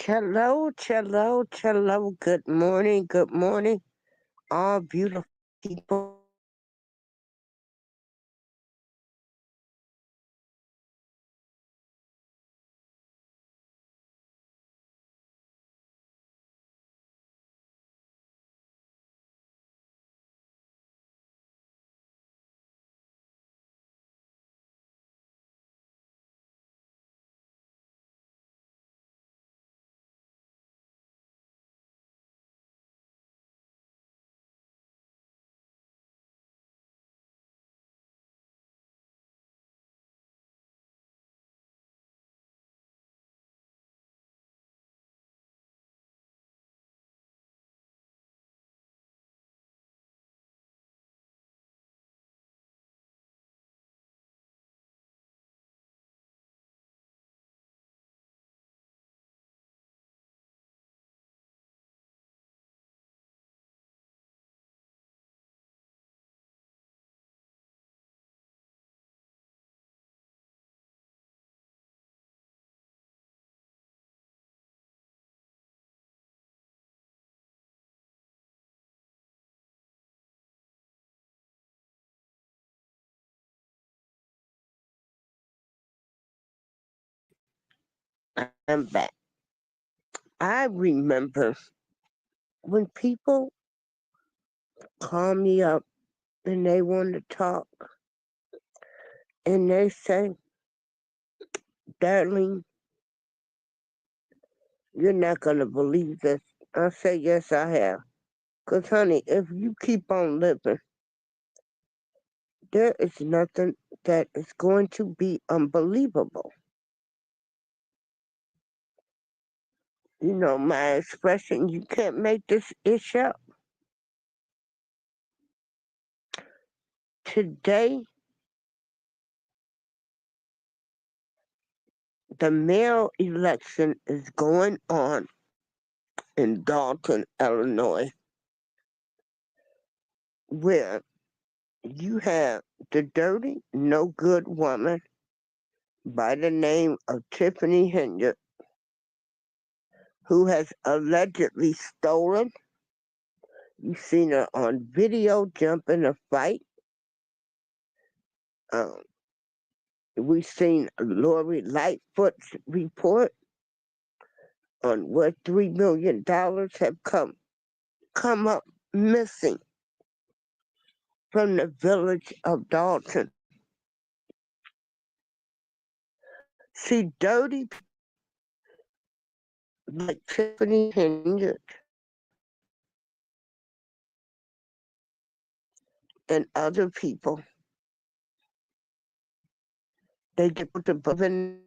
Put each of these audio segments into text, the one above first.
Hello, hello, hello. Good morning, all beautiful people. I'm back. I remember when people call me up and they want to talk and they say, Darling, you're not going to believe this. I say, Yes, I have. Because, honey, if you keep on living, there is nothing that is going to be unbelievable. You know, my expression, you can't make this ish up. Today, the mayoral election is going on in Dolton, Illinois, where you have the dirty, no good woman by the name of Tiffany Henry, who has allegedly stolen. You've seen her on video jumping a fight. Um, we've seen Lori Lightfoot's report on where $3 million have come up missing from the village of Dolton. See, dirty like Tiffany Henry and other people, they get put above and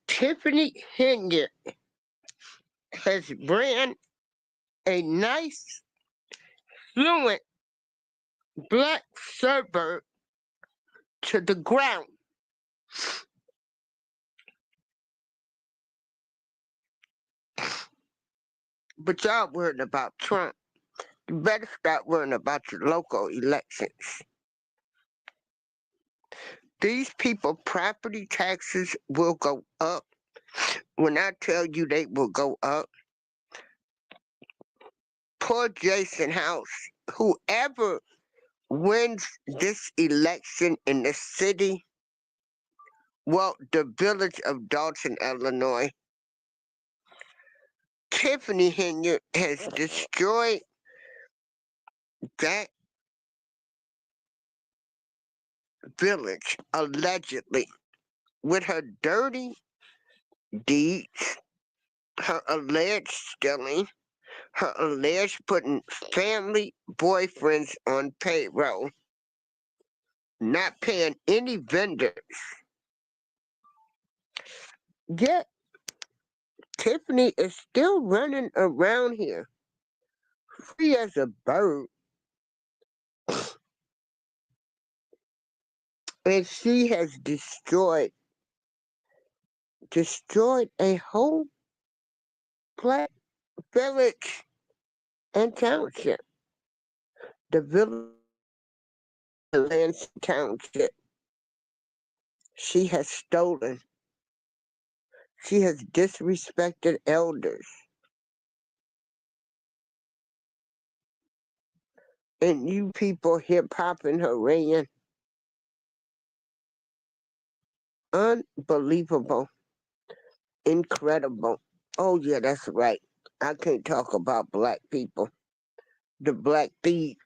Tiffany Henry has ran a nice, fluent black suburb to the ground. But y'all worried about Trump. You better start worrying about your local elections. These people property taxes will go up. When I tell you they will go up, poor Jason House, whoever wins this election in the city, well, the village of Dolton, Illinois, Tiffany Henry has destroyed that village allegedly with her dirty deeds, her alleged stealing, her alleged putting family boyfriends on payroll, not paying any vendors. Yet Tiffany is still running around here, free as a bird, and she has destroyed a whole black village and township. The village in Lansing Township. She has stolen. She has disrespected elders. And you people hip hopping her ran. Unbelievable. Incredible. Oh yeah, that's right. I can't talk about black people. The black thieves,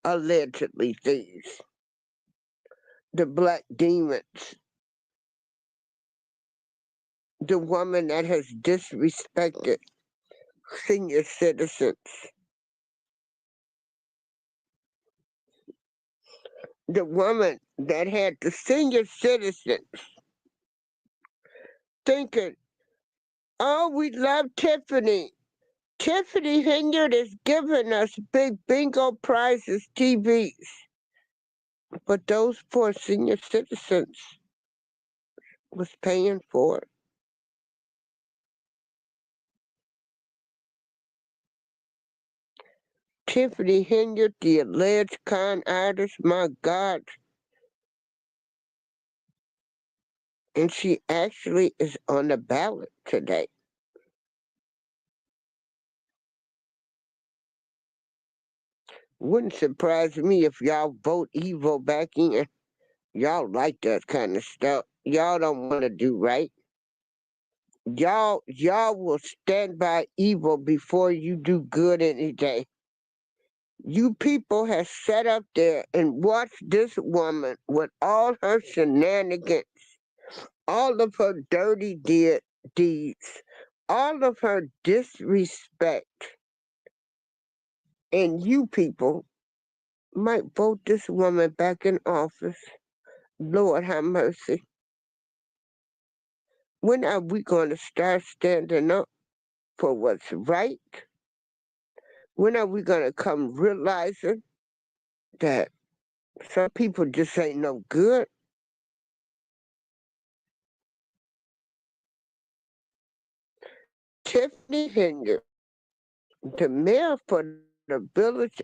allegedly thieves. The black demons. The woman that has disrespected senior citizens. The woman that had the senior citizens thinking, oh, we love Tiffany. Tiffany Henyard is giving us big bingo prizes, TVs. But those poor senior citizens was paying for it. Tiffany Henyard, the alleged con artist, my God. And she actually is on the ballot today. Wouldn't surprise me if y'all vote evil back in. Y'all like that kind of stuff. Y'all don't want to do right. Y'all will stand by evil before you do good any day. You people have sat up there and watched this woman with all her shenanigans, all of her dirty deeds, all of her disrespect, and you people might vote this woman back in office. Lord have mercy. When are we going to start standing up for what's right? When are we going to come realizing that some people just ain't no good? Tiffany Hinger, the mayor for the village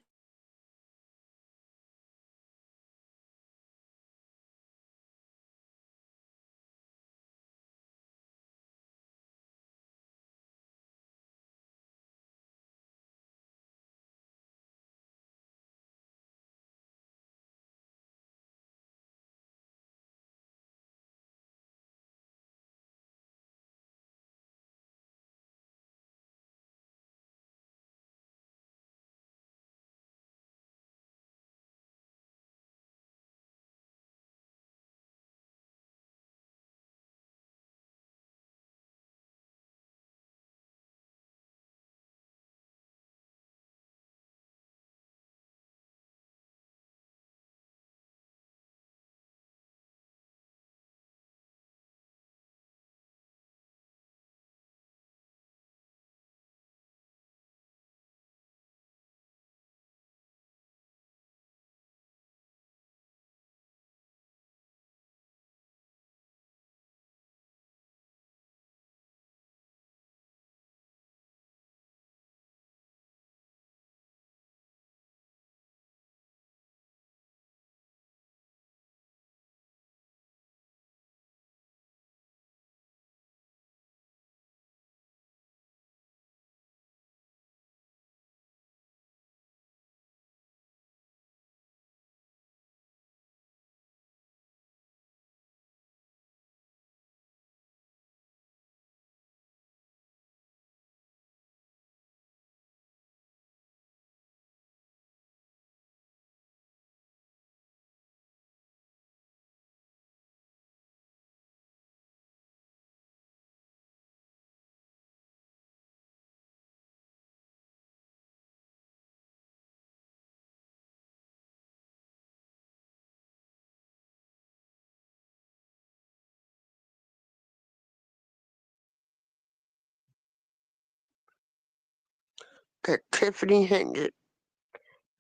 that Tiffany Henry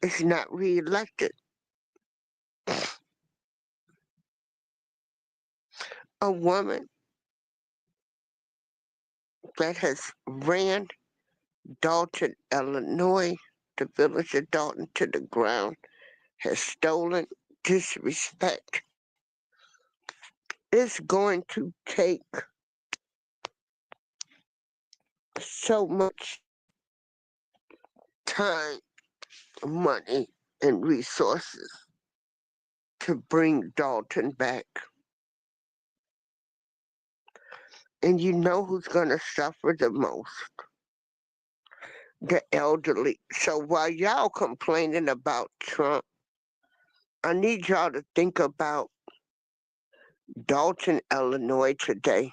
is not reelected. A woman that has ran Dolton, Illinois, the village of Dolton, to the ground, has stolen disrespect. It's going to take so much time, money, and resources to bring Dolton back. And you know who's going to suffer the most? The elderly. So while y'all complaining about Trump, I need y'all to think about Dolton, Illinois today.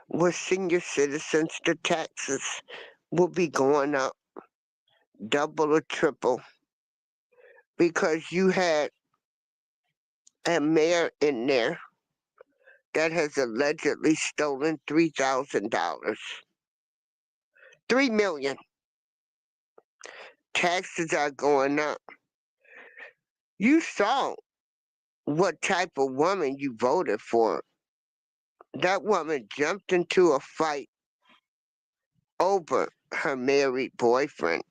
With senior citizens, the taxes will be going up double or triple because you had a mayor in there that has allegedly stolen $3,000. $3 million. Taxes are going up. You saw what type of woman you voted for. That woman jumped into a fight over her married boyfriend.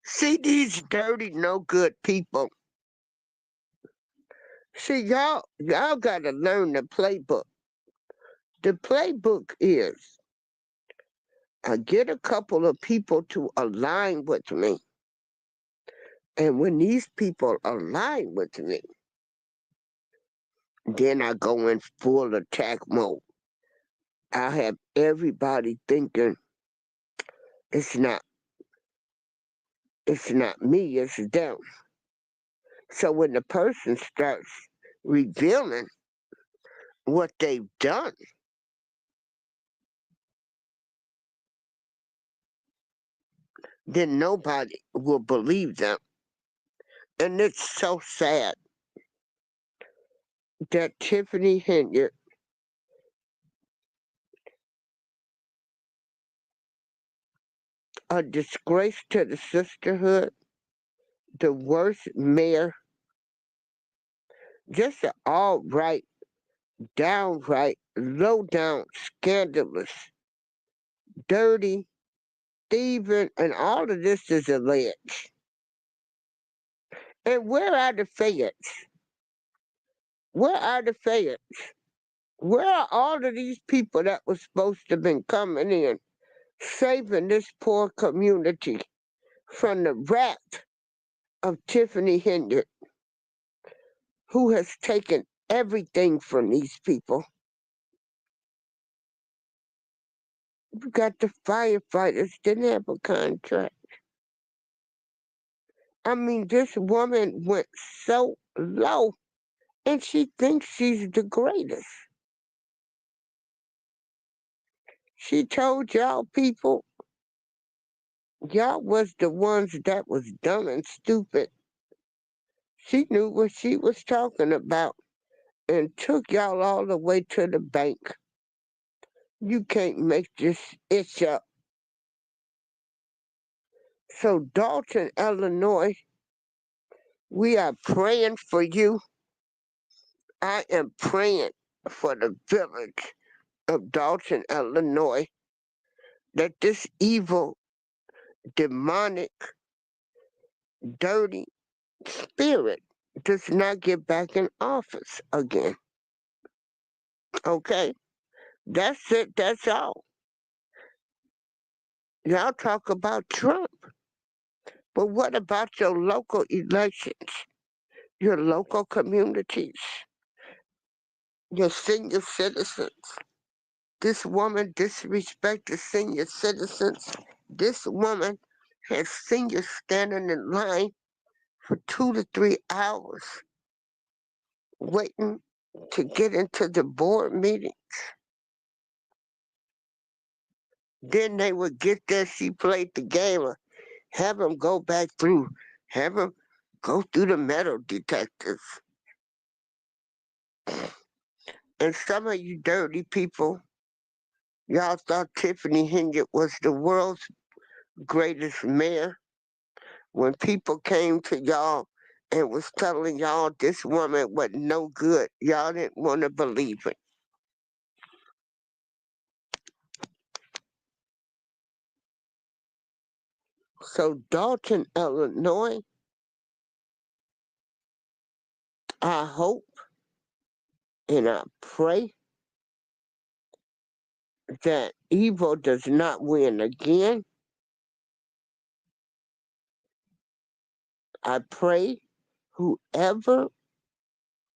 See these dirty, no good people. See y'all gotta learn the playbook. The playbook is I get a couple of people to align with me. And when these people align with me, then I go in full attack mode. I have everybody thinking it's not me, it's them. So when the person starts revealing what they've done, then nobody will believe them. And it's so sad that Tiffany Henry, a disgrace to the sisterhood, the worst mayor, just an all right, downright, low down, scandalous, dirty, thieving, and all of this is alleged. And where are the feds? Where are the feds? Where are all of these people that was supposed to have been coming in, saving this poor community from the wrath of Tiffany Henry, who has taken everything from these people? You got the firefighters didn't have a contract. I mean, this woman went so low, and she thinks she's the greatest. She told y'all people, y'all was the ones that was dumb and stupid. She knew what she was talking about and took y'all all the way to the bank. You can't make this itch up. So, Dolton, Illinois, we are praying for you. I am praying for the village of Dolton, Illinois, that this evil, demonic, dirty spirit does not get back in office again. Okay? That's it. That's all. Y'all talk about Trump. But what about your local elections, your local communities, your senior citizens? This woman disrespected senior citizens. This woman has seniors standing in line for 2 to 3 hours waiting to get into the board meeting. Then they would get there, she played the game, or have them go back through, have them go through the metal detectors. And some of you dirty people, y'all thought Tiffany Henry was the world's greatest mayor. When people came to y'all and was telling y'all this woman was no good, y'all didn't want to believe it. So Dolton, Illinois, I hope and I pray that evil does not win again. I pray whoever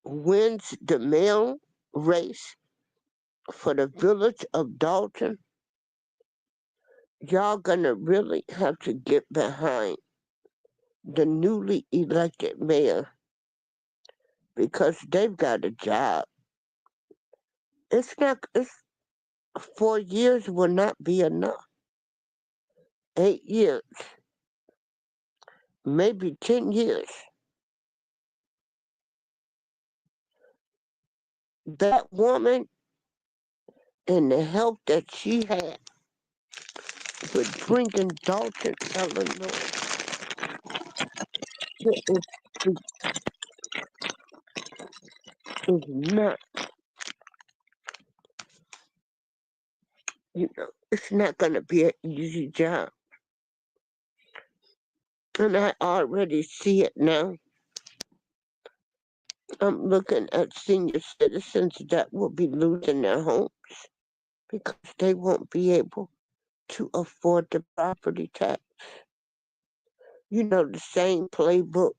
wins the male race for the village of Dolton, y'all gonna really have to get behind the newly elected mayor because they've got a job. It's 4 years will not be enough. 8 years, maybe 10 years. That woman and the help that she had with bringing Dolton, Illinois, is, is not, it's not going to be an easy job. And I already see it now. I'm looking at senior citizens that will be losing their homes because they won't be able to afford the property tax. The same playbook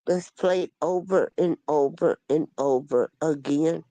that's played over and over and over again.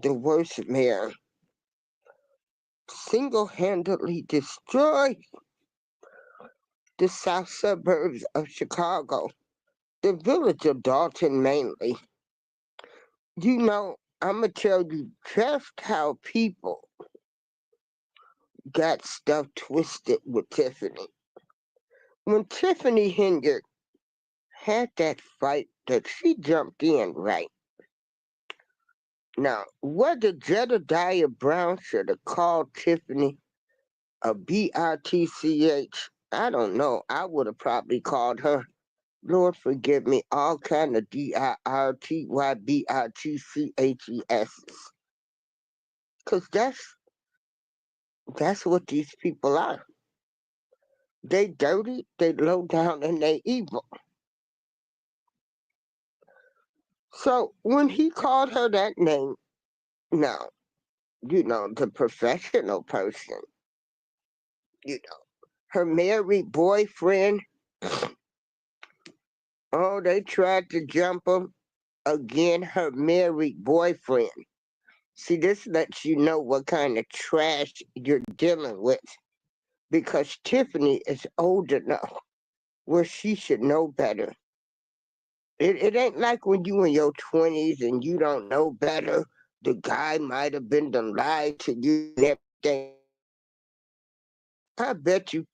the worst mayor, single-handedly destroyed the south suburbs of Chicago, the village of Dolton mainly. You know, I'm going to tell you just how people got stuff twisted with Tiffany. When Tiffany Henry had that fight that she jumped in, right? Now, whether Jedediah Brown should have called Tiffany a bitch, I don't know. I would have probably called her, Lord forgive me, all kind of dirtybitches. Because that's what these people are. They dirty, they low down, and they evil. So when he called her that name, now, the professional person, you know, her married boyfriend, oh, they tried to jump him again, her married boyfriend. See, this lets you know what kind of trash you're dealing with because Tiffany is old enough where she should know better. It ain't like when you in your 20s and you don't know better. The guy might have been done lied to you and everything. I bet you,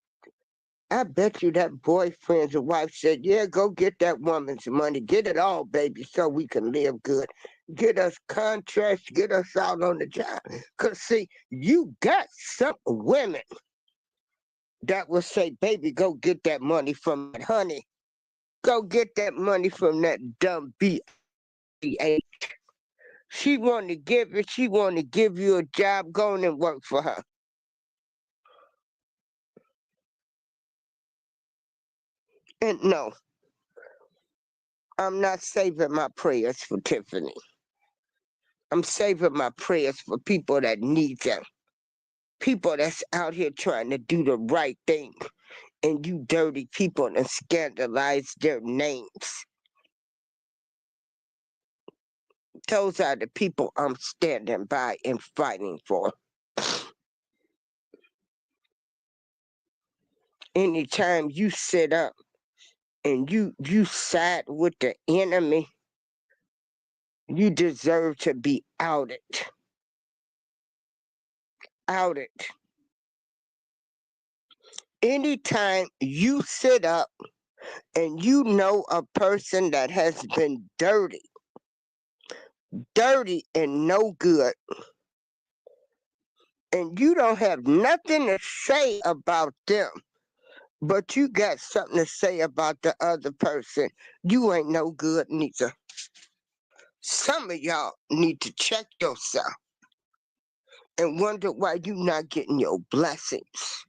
I bet you that boyfriend's wife said, yeah, go get that woman's money. Get it all, baby, so we can live good. Get us contracts, get us out on the job. Because, see, you got some women that will say, baby, go get that money from that honey. Go get that money from that dumb B.A. She want to give it. She want to give you a job. Go on and work for her. And no, I'm not saving my prayers for Tiffany. I'm saving my prayers for people that need them. People that's out here trying to do the right thing. And you dirty people and scandalize their names. Those are the people I'm standing by and fighting for. Anytime you sit up and you side with the enemy, you deserve to be outed. Outed. Anytime you sit up and you know a person that has been dirty and no good, and you don't have nothing to say about them, but you got something to say about the other person, you ain't no good neither. Some of y'all need to check yourself and wonder why you not getting your blessings.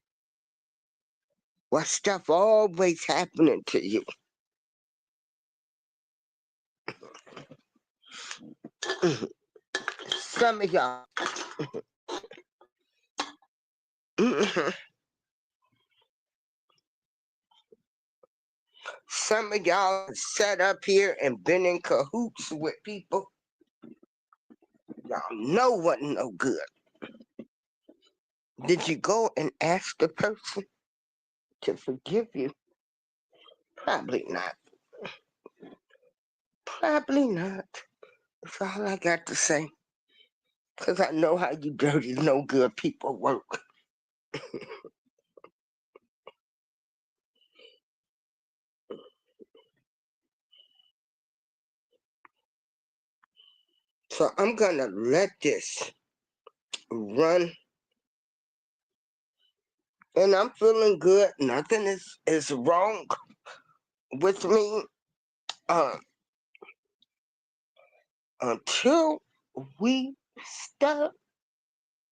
Why stuff always happening to you. Some of y'all, some of y'all sat up here and been in cahoots with people y'all know wasn't no good. Did you go and ask the person to forgive you? Probably not. Probably not. That's all I got to say. Because I know how you dirty, no good people work. So I'm going to let this run. And I'm feeling good. Nothing is wrong with me. Uh, until we stop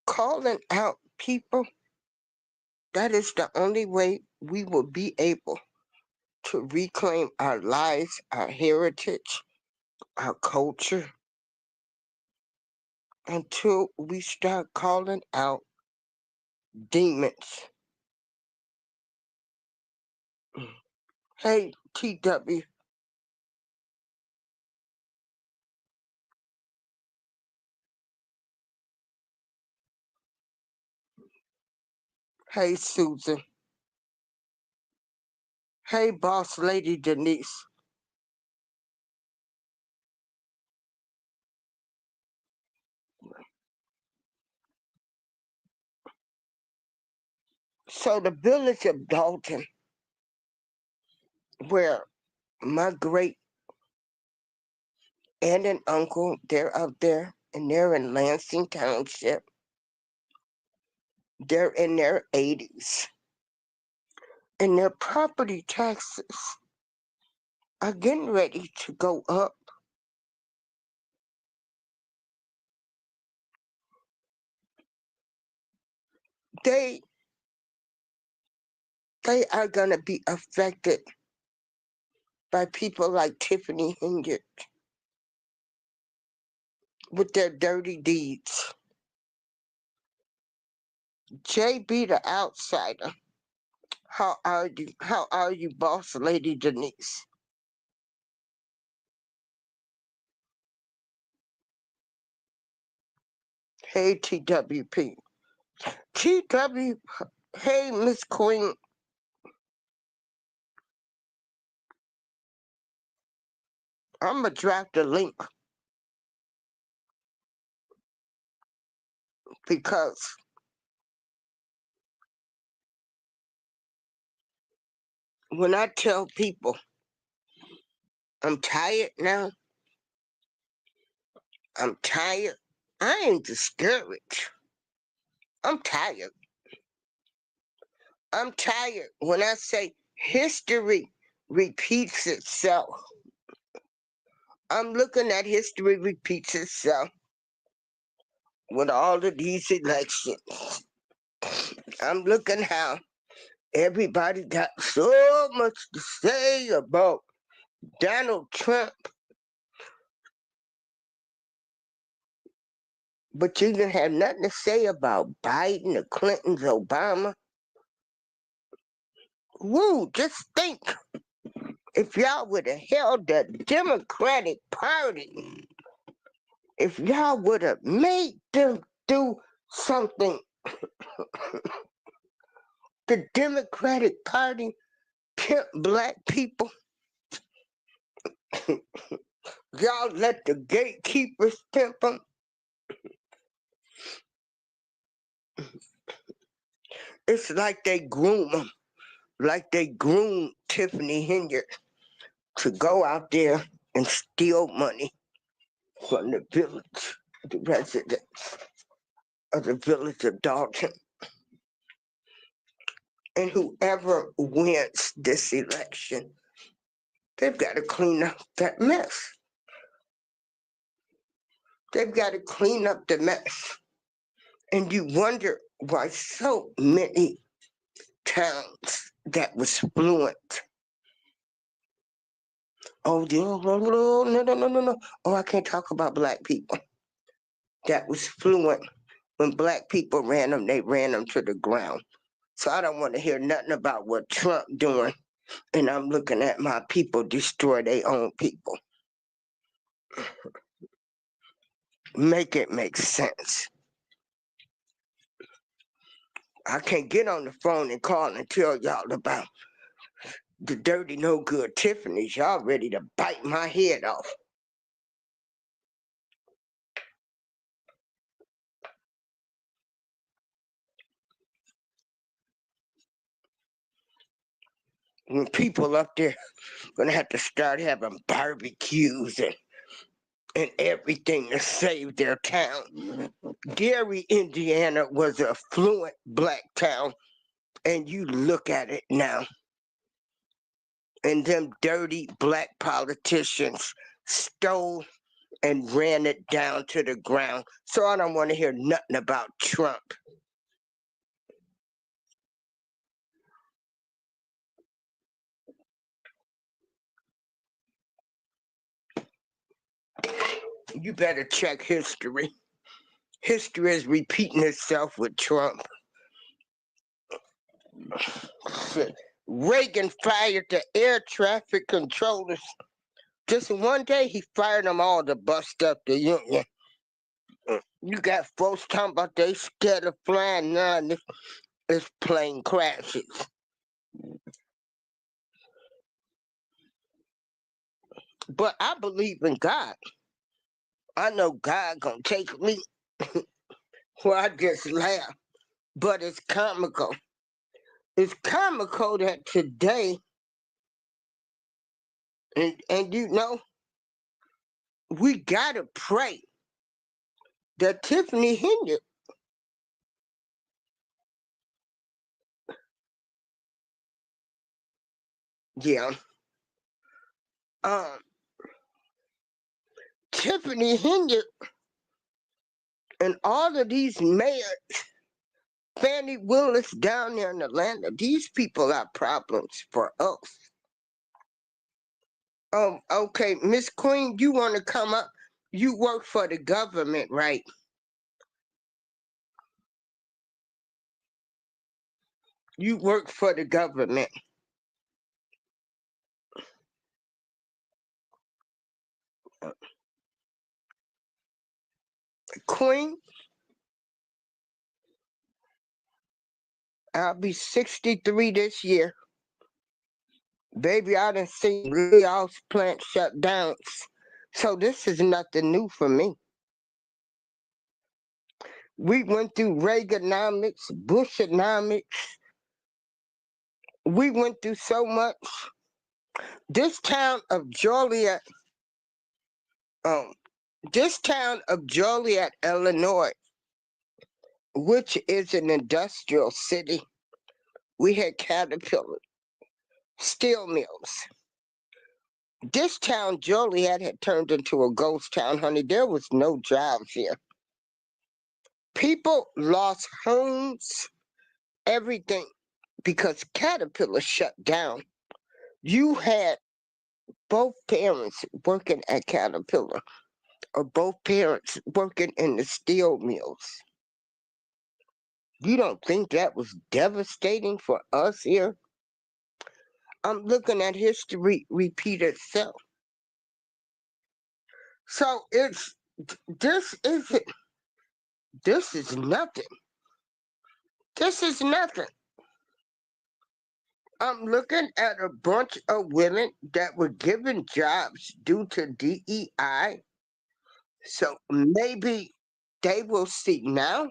calling out people, that is the only way we will be able to reclaim our lives, our heritage, our culture, until we start calling out demons. Hey, TW. Hey, Susan. Hey, boss lady Denise. So the village of Dolton, where my great aunt and uncle, they're out there, and they're in Lansing Township. They're in their 80s. And their property taxes are getting ready to go up. They they are gonna be affected by people like Tiffany Henry with their dirty deeds. JB the outsider. How are you? How are you, boss lady Denise? Hey, TWP. TW, hey, Miss Queen. I'm going to drop the link because when I tell people I'm tired now, I'm tired, I ain't discouraged. I'm tired. I'm tired when I say history repeats itself. I'm looking at history repeats itself with all of these elections. I'm looking how everybody got so much to say about Donald Trump, but you didn't have nothing to say about Biden, the Clintons, Obama. Woo, just think if y'all would have held the Democratic Party, if y'all would have made them do something, the Democratic Party pimp black people, y'all let the gatekeepers pimp them. It's like they groom them, like they groom Tiffany Henry to go out there and steal money from the village, the residents of the village of Dolton. And whoever wins this election, they've got to clean up that mess. They've got to clean up the mess. And you wonder why so many towns that was fluent. Oh, no. Oh, I can't talk about black people. That was fluent. When black people ran them, they ran them to the ground. So I don't want to hear nothing about what Trump doing. And I'm looking at my people destroy their own people. Make it make sense. I can't get on the phone and call and tell y'all about the dirty, no good Tiffany's. Y'all ready to bite my head off. When people up there gonna have to start having barbecues and everything to save their town. Gary, Indiana was a fluent black town, and you look at it now. And them dirty black politicians stole and ran it down to the ground. So I don't want to hear nothing about Trump. You better check history. History is repeating itself with Trump. Reagan fired the air traffic controllers. Just one day, he fired them all to bust up the union. You got folks talking about they scared of flying. Nah, it's plane crashes. But I believe in God. I know God gonna take me. Well, I just laugh. But it's comical. It's comical that today, and you know, we gotta pray that Tiffany Henry, yeah, um, Tiffany Henry and all of these mayors, Fannie Willis down there in Atlanta, these people are problems for us. Okay, Miss Queen, you want to come up? You work for the government, right? You work for the government. Queen, I'll be 63 this year. Baby, I done seen layoffs, plant shutdowns. So this is nothing new for me. We went through Reaganomics, Bushonomics. We went through so much. This town of Joliet, um, Illinois, which is an industrial city, we had Caterpillar, steel mills. This town, Joliet, had turned into a ghost town, honey. There was no jobs here. People lost homes, everything, because Caterpillar shut down. You had both parents working at Caterpillar, or both parents working in the steel mills. You don't think that was devastating for us here? I'm looking at history repeat itself. So this isn't this is nothing. This is nothing. I'm looking at a bunch of women that were given jobs due to DEI. So maybe they will see now.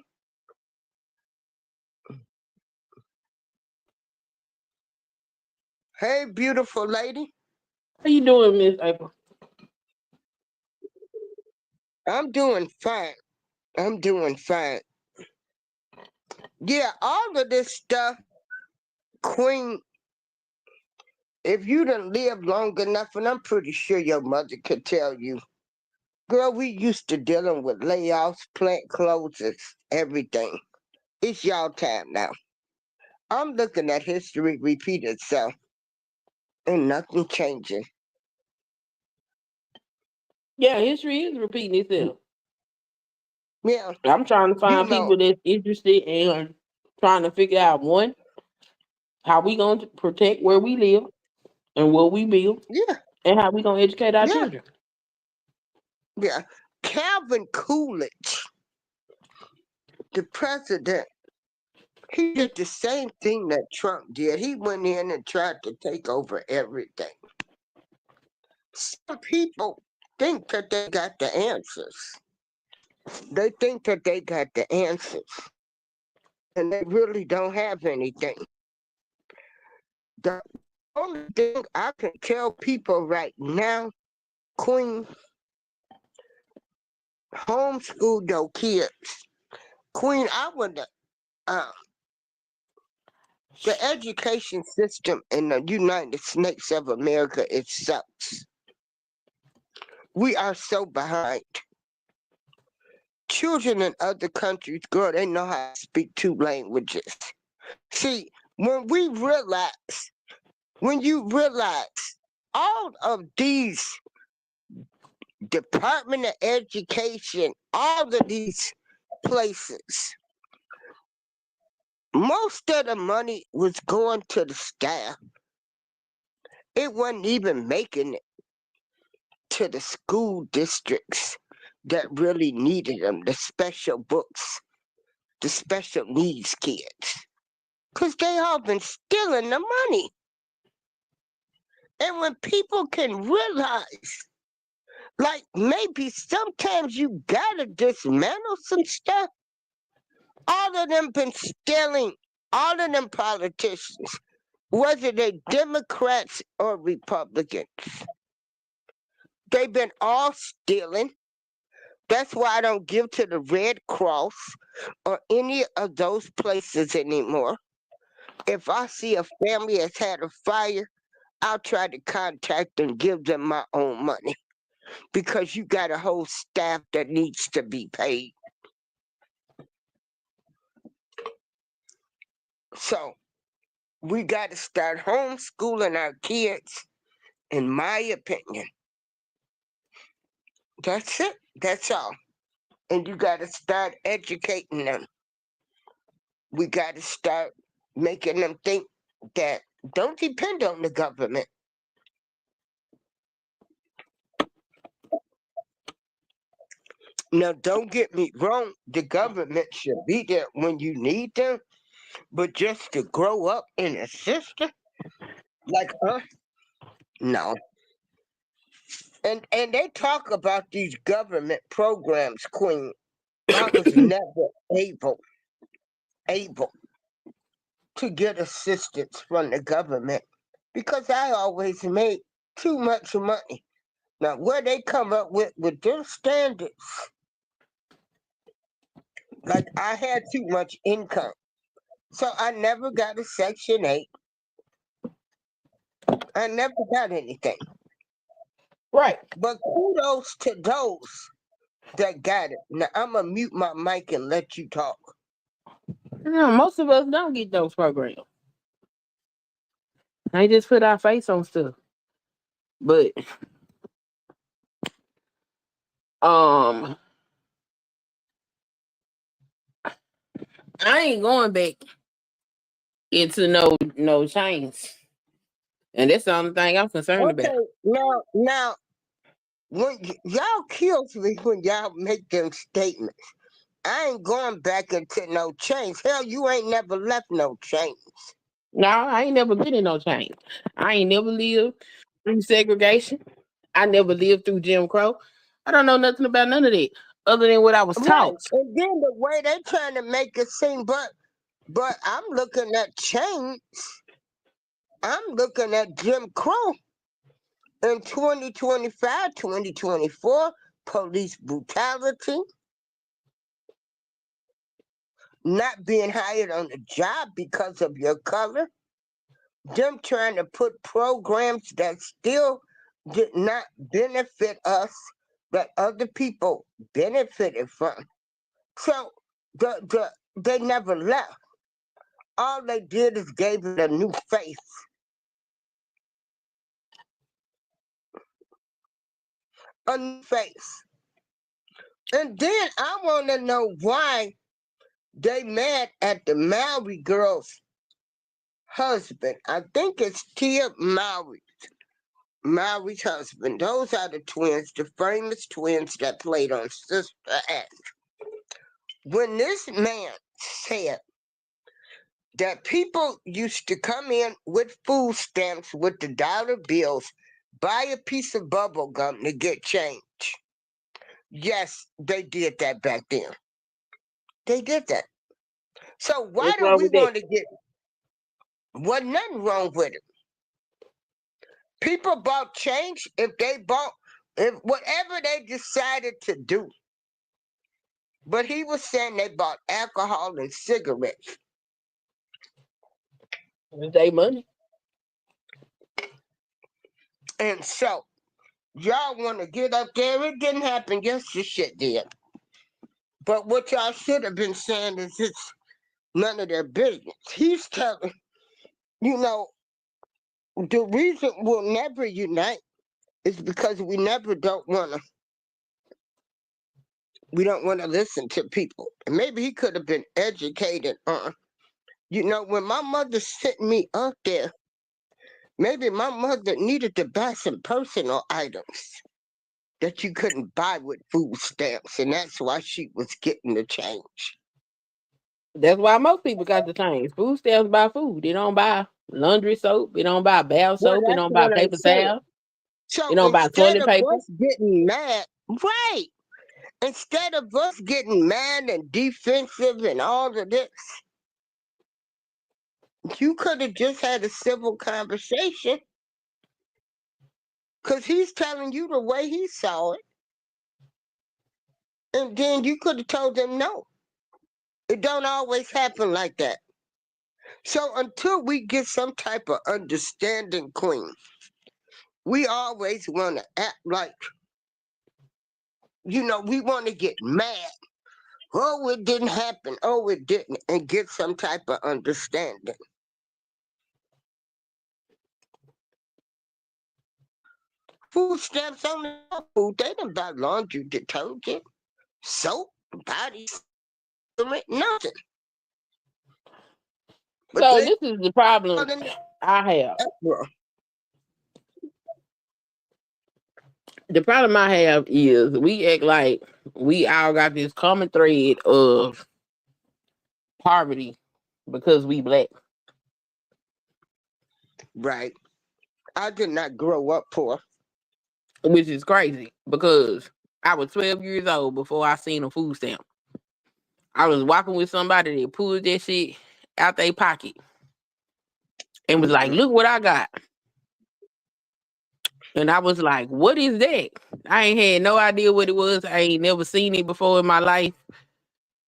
Hey, beautiful lady. How you doing, Miss April? I'm doing fine. I'm doing fine. Yeah, all of this stuff, Queen, if you done lived long enough, and I'm pretty sure your mother could tell you, girl, we used to dealing with layoffs, plant closures, everything. It's y'all time now. I'm looking at history repeat itself, and nothing changing. Yeah, history is repeating itself. Yeah, I'm trying to you find know, people that's interested in trying to figure out one, how we gonna protect where we live and what we build, yeah, and how we gonna educate our yeah, children. yeah. Calvin Coolidge, the president, he did the same thing that Trump did. He went in and tried to take over everything. Some people think that they got the answers. They think that they got the answers, and they really don't have anything. The only thing I can tell people right now, Queen, homeschool your kids. Queen, I would, uh, the education system in the United States of America, it sucks. We are so behind. Children in other countries, girl, they know how to speak two languages. See, when you realize all of these Department of Education, all of these places, Most of the money was going to the staff. It wasn't even making it to the school districts that really needed them, the special books, the special needs kids. Because they all been stealing the money. And when people can realize, like maybe sometimes you gotta dismantle some stuff, all of them been stealing, all of them politicians, whether they Democrats or Republicans, they've been all stealing. That's why I don't give to the Red Cross or any of those places anymore. If I see a family that's had a fire, I'll try to contact and give them my own money because you got a whole staff that needs to be paid. So we got to start homeschooling our kids, in my opinion. That's it. That's all. And you got to start educating them. We got to start making them think that don't depend on the government. Now, don't get me wrong, the government should be there when you need them, but just to grow up in a system like us, no. And they talk about these government programs, Queen. I was never able to get assistance from the government because I always made too much money. Now, where they come up with their standards, like I had too much income. So I never got a Section 8. I never got anything. Right. But kudos to those that got it. Now, I'm going to mute my mic and let you talk. No, most of us don't get those programs. They just put our face on stuff. But um I ain't going back into no chains. And that's the only thing I'm concerned about. Okay, now, when y'all kills me when y'all make them statements. I ain't going back into no chains. Hell, you ain't never left no chains. No, I ain't never been in no chains. I ain't never lived through segregation. I never lived through Jim Crow. I don't know nothing about none of that other than what I was Right. taught. And then the way they trying to make it seem, but I'm looking at chains. I'm looking at Jim Crow in 2025, 2024, police brutality, not being hired on the job because of your color, them trying to put programs that still did not benefit us, that other people benefited from. So they never left. All they did is gave it a new face. A new face. And then I want to know why they mad at the Maori girl's husband. I think it's Tia Maori's husband. Those are the twins, the famous twins that played on Sister Act. When this man said that people used to come in with food stamps with the dollar bills, buy a piece of bubble gum to get change. Yes, they did that back then. They did that. So why What's do wrong we with that? want to get? Wasn't nothing wrong with it. People bought change if whatever they decided to do. But he was saying they bought alcohol and cigarettes. It's their money. And so y'all want to get up there. It didn't happen. Yes, the shit did. But what y'all should have been saying is it's none of their business. He's telling, you know, the reason we'll never unite is because we don't want to listen to people. And maybe he could have been educated on When my mother sent me up there, maybe my mother needed to buy some personal items that you couldn't buy with food stamps, and that's why she was getting the change. That's why most people got the change. Food stamps buy food. They don't buy laundry soap. They don't buy bath Well, soap. They that's don't buy what I'm paper saying. towel. They So don't buy instead toilet of paper. us getting mad, right? Instead of us getting mad and defensive and all of this, you could have just had a civil conversation because he's telling you the way he saw it. And then you could have told him no. It don't always happen like that. So until we get some type of understanding, Queen, we always want to act like, we want to get mad. Oh, it didn't happen. Oh, it didn't. And get some type of understanding. Food stamps only for food. They don't buy laundry detergent, soap, body deodorant, nothing. But So they this is the problem calling it I have. extra. The problem I have is we act like we all got this common thread of poverty because we black, Right. I did not grow up poor. which is crazy because I was 12 years old before I seen a food stamp. I was walking with somebody that pulled that shit out their pocket and was like, Mm-mm. "Look what I got." And I was like, "What is that?" I ain't had no idea what it was. I ain't never seen it before in my life.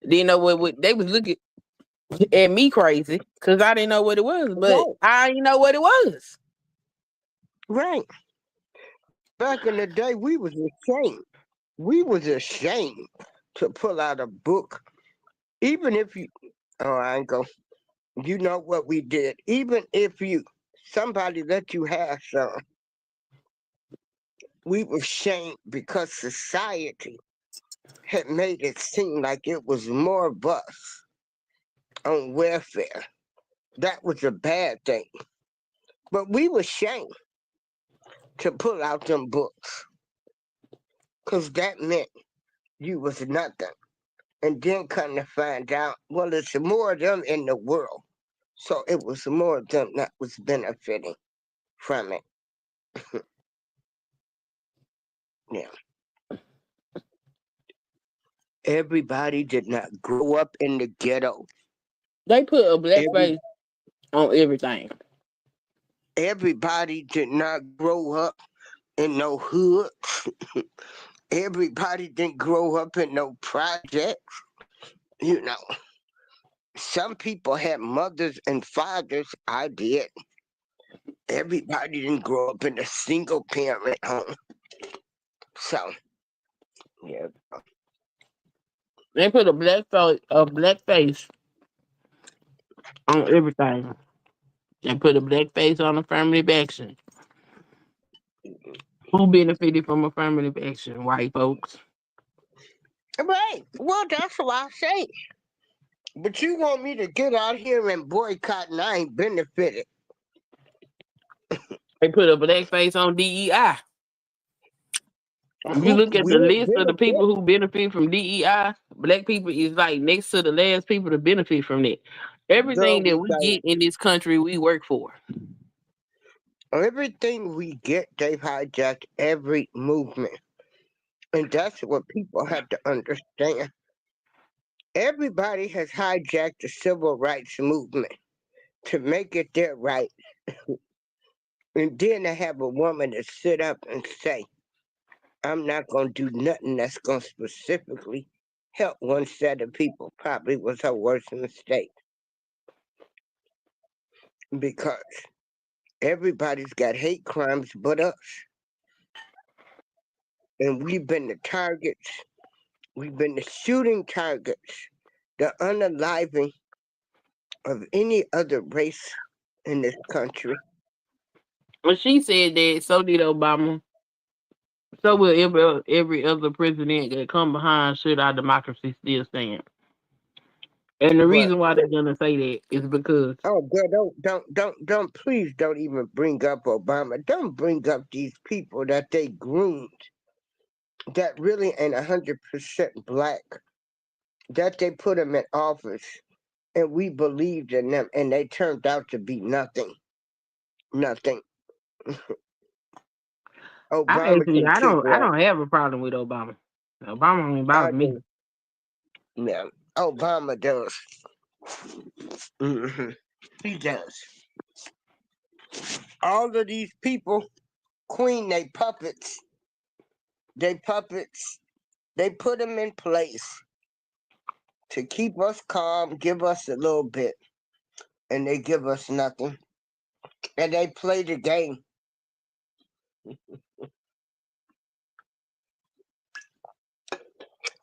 Didn't know what they was looking at me crazy because I didn't know what it was, but Right. I didn't know what it was. Right. Back in the day, we was ashamed. We was ashamed to pull out a book, even if you. Oh, I ain't go. You know what we did. Even if somebody let you have some, we were ashamed because society had made it seem like it was more of us on welfare. That was a bad thing. But we were ashamed to pull out them books because that meant you was nothing. And then come to find out, well, it's more of them in the world. So it was more of them that was benefiting from it. Yeah. Everybody did not grow up in the ghetto. They put a black Every face on everything. everybody did not grow up in no hood. Everybody didn't grow up in no projects. You know, some people had mothers and fathers. I did. Everybody didn't grow up in a single parent home. So, yeah. They put a black face on everything. They put a black face on affirmative action. Who benefited from affirmative action? White folks. Right. Well, that's what I say. But you want me to get out here and boycott and I ain't benefited. They put a black face on DEI. If you Who look at the will list of the benefit? people who benefit from DEI, black people is like next to the last people to benefit from that. Girl, Everything that we we don't. get in this country, we work for. Everything we get, they've hijacked every movement. And that's what people have to understand. Everybody has hijacked the civil rights movement to make it their right. And then to have a woman to sit up and say, I'm not going to do nothing that's going to specifically help one set of people, probably was her worst mistake. Because everybody's got hate crimes but us. And we've been the targets, we've been the shooting targets, the unaliving of any other race in this country. When she said that, so did Obama. So will every other president that come behind should our democracy still stand. And the But reason why they're gonna say that is because oh, girl, don't, please don't even bring up Obama. Don't bring up these people that they groomed that really ain't 100% black, that they put them in office, and we believed in them, and they turned out to be nothing, nothing. Obama can I kick don't rocks. have a problem with Obama. Obama don't I bother me. do. Yeah, Obama does. He does. All of these people, Queen, they puppets. They puppets. They put them in place to keep us calm, give us a little bit, and they give us nothing. And they play the game.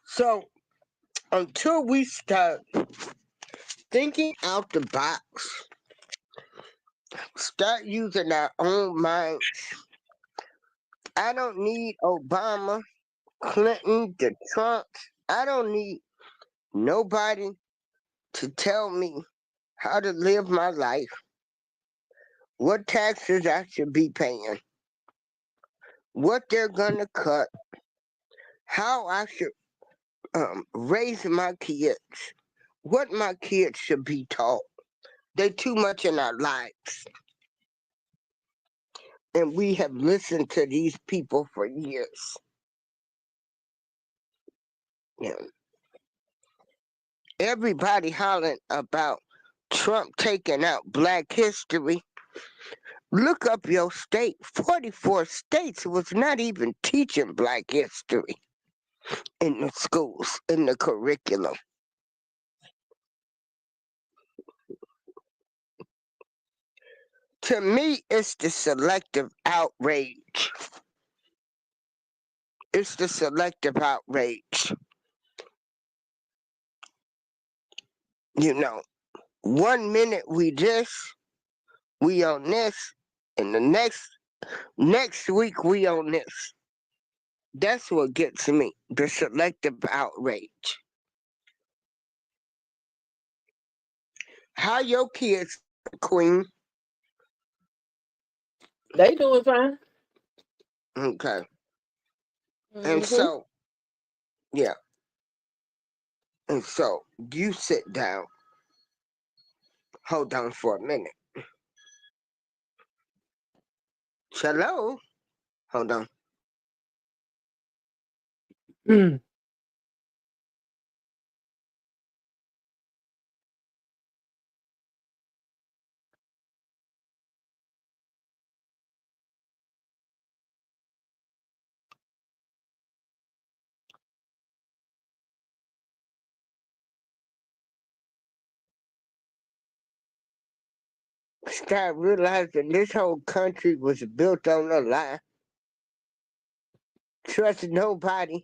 So until we start thinking out the box, start using our own minds. I don't need Obama, Clinton, the Trumps. I don't need nobody to tell me how to live my life, what taxes I should be paying, what they're gonna cut, how I should raise my kids, what my kids should be taught. They too much in our lives. And we have listened to these people for years. You know, everybody hollering about Trump taking out black history. Look up your state. 44 states was not even teaching black history in the schools, in the curriculum. To me, it's the selective outrage. It's the selective outrage. You know, 1 minute we on this, and the next week we on this. That's what gets me, the selective outrage. How your kids, Queen? They doing fine. Okay. And Mm-hmm. so, yeah, and so you sit down. Hold on for a minute. Hello? Hold on. Start realizing this whole country was built on a lie. Trust nobody.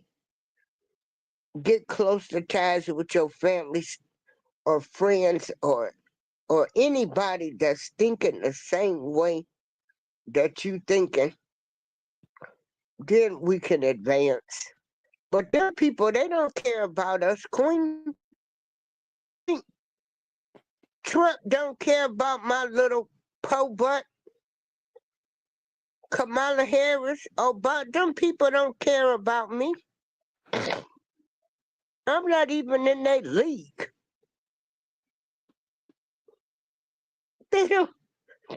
Get close to ties with your families or friends or anybody that's thinking the same way that you thinking. Then we can advance. But there are people, they don't care about us. Queen, Trump don't care about my little po butt. Kamala Harris, Obama, them people don't care about me. I'm not even in their league. They don't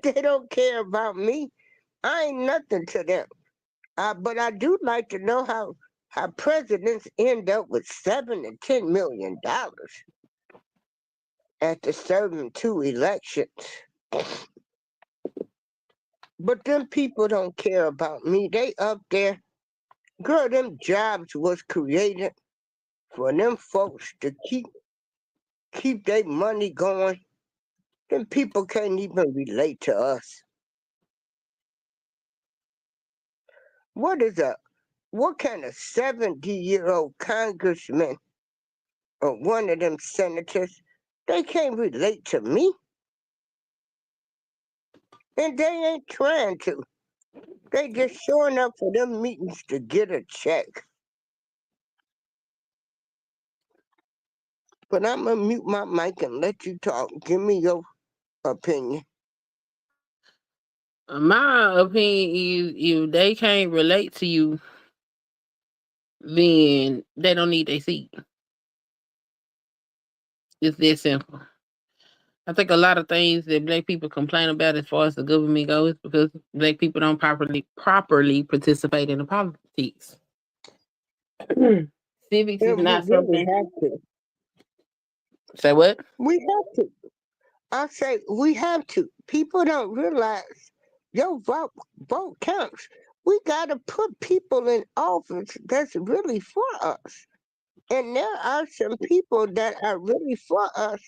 they don't care about me. I ain't nothing to them. But I do like to know how presidents end up with $7 and $10 million after serving 2 elections. But them people don't care about me. They up there. Girl, them jobs was created for them folks to keep their money going. Them people can't even relate to us. What is a what kind of 70-year-old congressman or one of them senators, they can't relate to me, and they ain't trying to. They just showing up for them meetings to get a check. But I'm gonna mute my mic and let you talk. Give me your opinion. My opinion is if they can't relate to you, then they don't need a seat. It's that simple. I think a lot of things that black people complain about as far as the government goes because black people don't properly participate in the politics. Civics is And we not really something. have to. Say what? We have to. I say we have to. People don't realize your vote counts. We gotta put people in office that's really for us. And there are some people that are really for us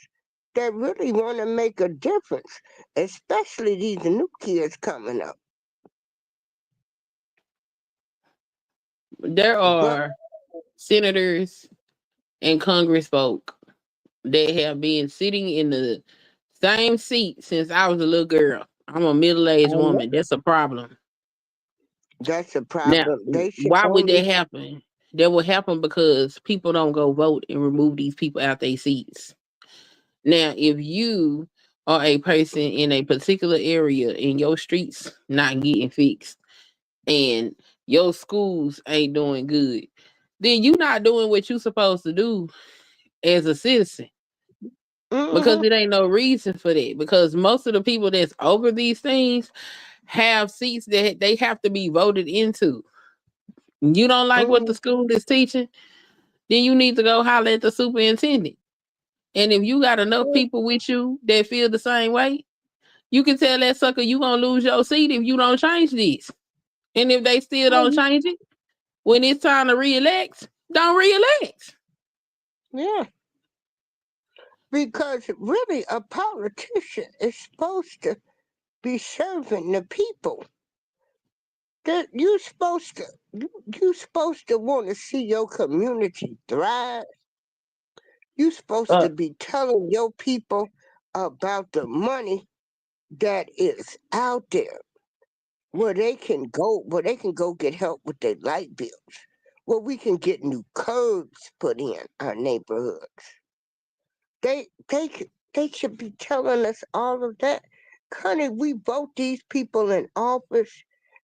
that really want to make a difference, especially these new kids coming up. There But are senators and Congress folk that have been sitting in the same seat since I was a little girl. I'm a middle I aged know woman. That's a problem. that's a Now, problem. They should why would that only, happen? That would happen because people don't go vote and remove these people out their seats. Now, if you are a person in a particular area and your streets not getting fixed and your schools ain't doing good, then you not doing what you supposed to do as a citizen because hmm it ain't no reason for that. Because most of the people that's over these things have seats that they have to be voted into. You don't like what the hmm school is teaching, then you need to go holler at the superintendent. And if you got enough people with you that feel the same way, you can tell that sucker you gonna lose your seat if you don't change this. And if they still don't change it, when it's time to re-elect, don't re-elect. yeah, because really a politician is supposed to be serving the people. That you supposed to want to see your community thrive. You supposed Uh, to be telling your people about the money that is out there where they can go get help with their light bills, where we can get new curbs put in our neighborhoods. They should be telling us all of that. Honey, we vote these people in office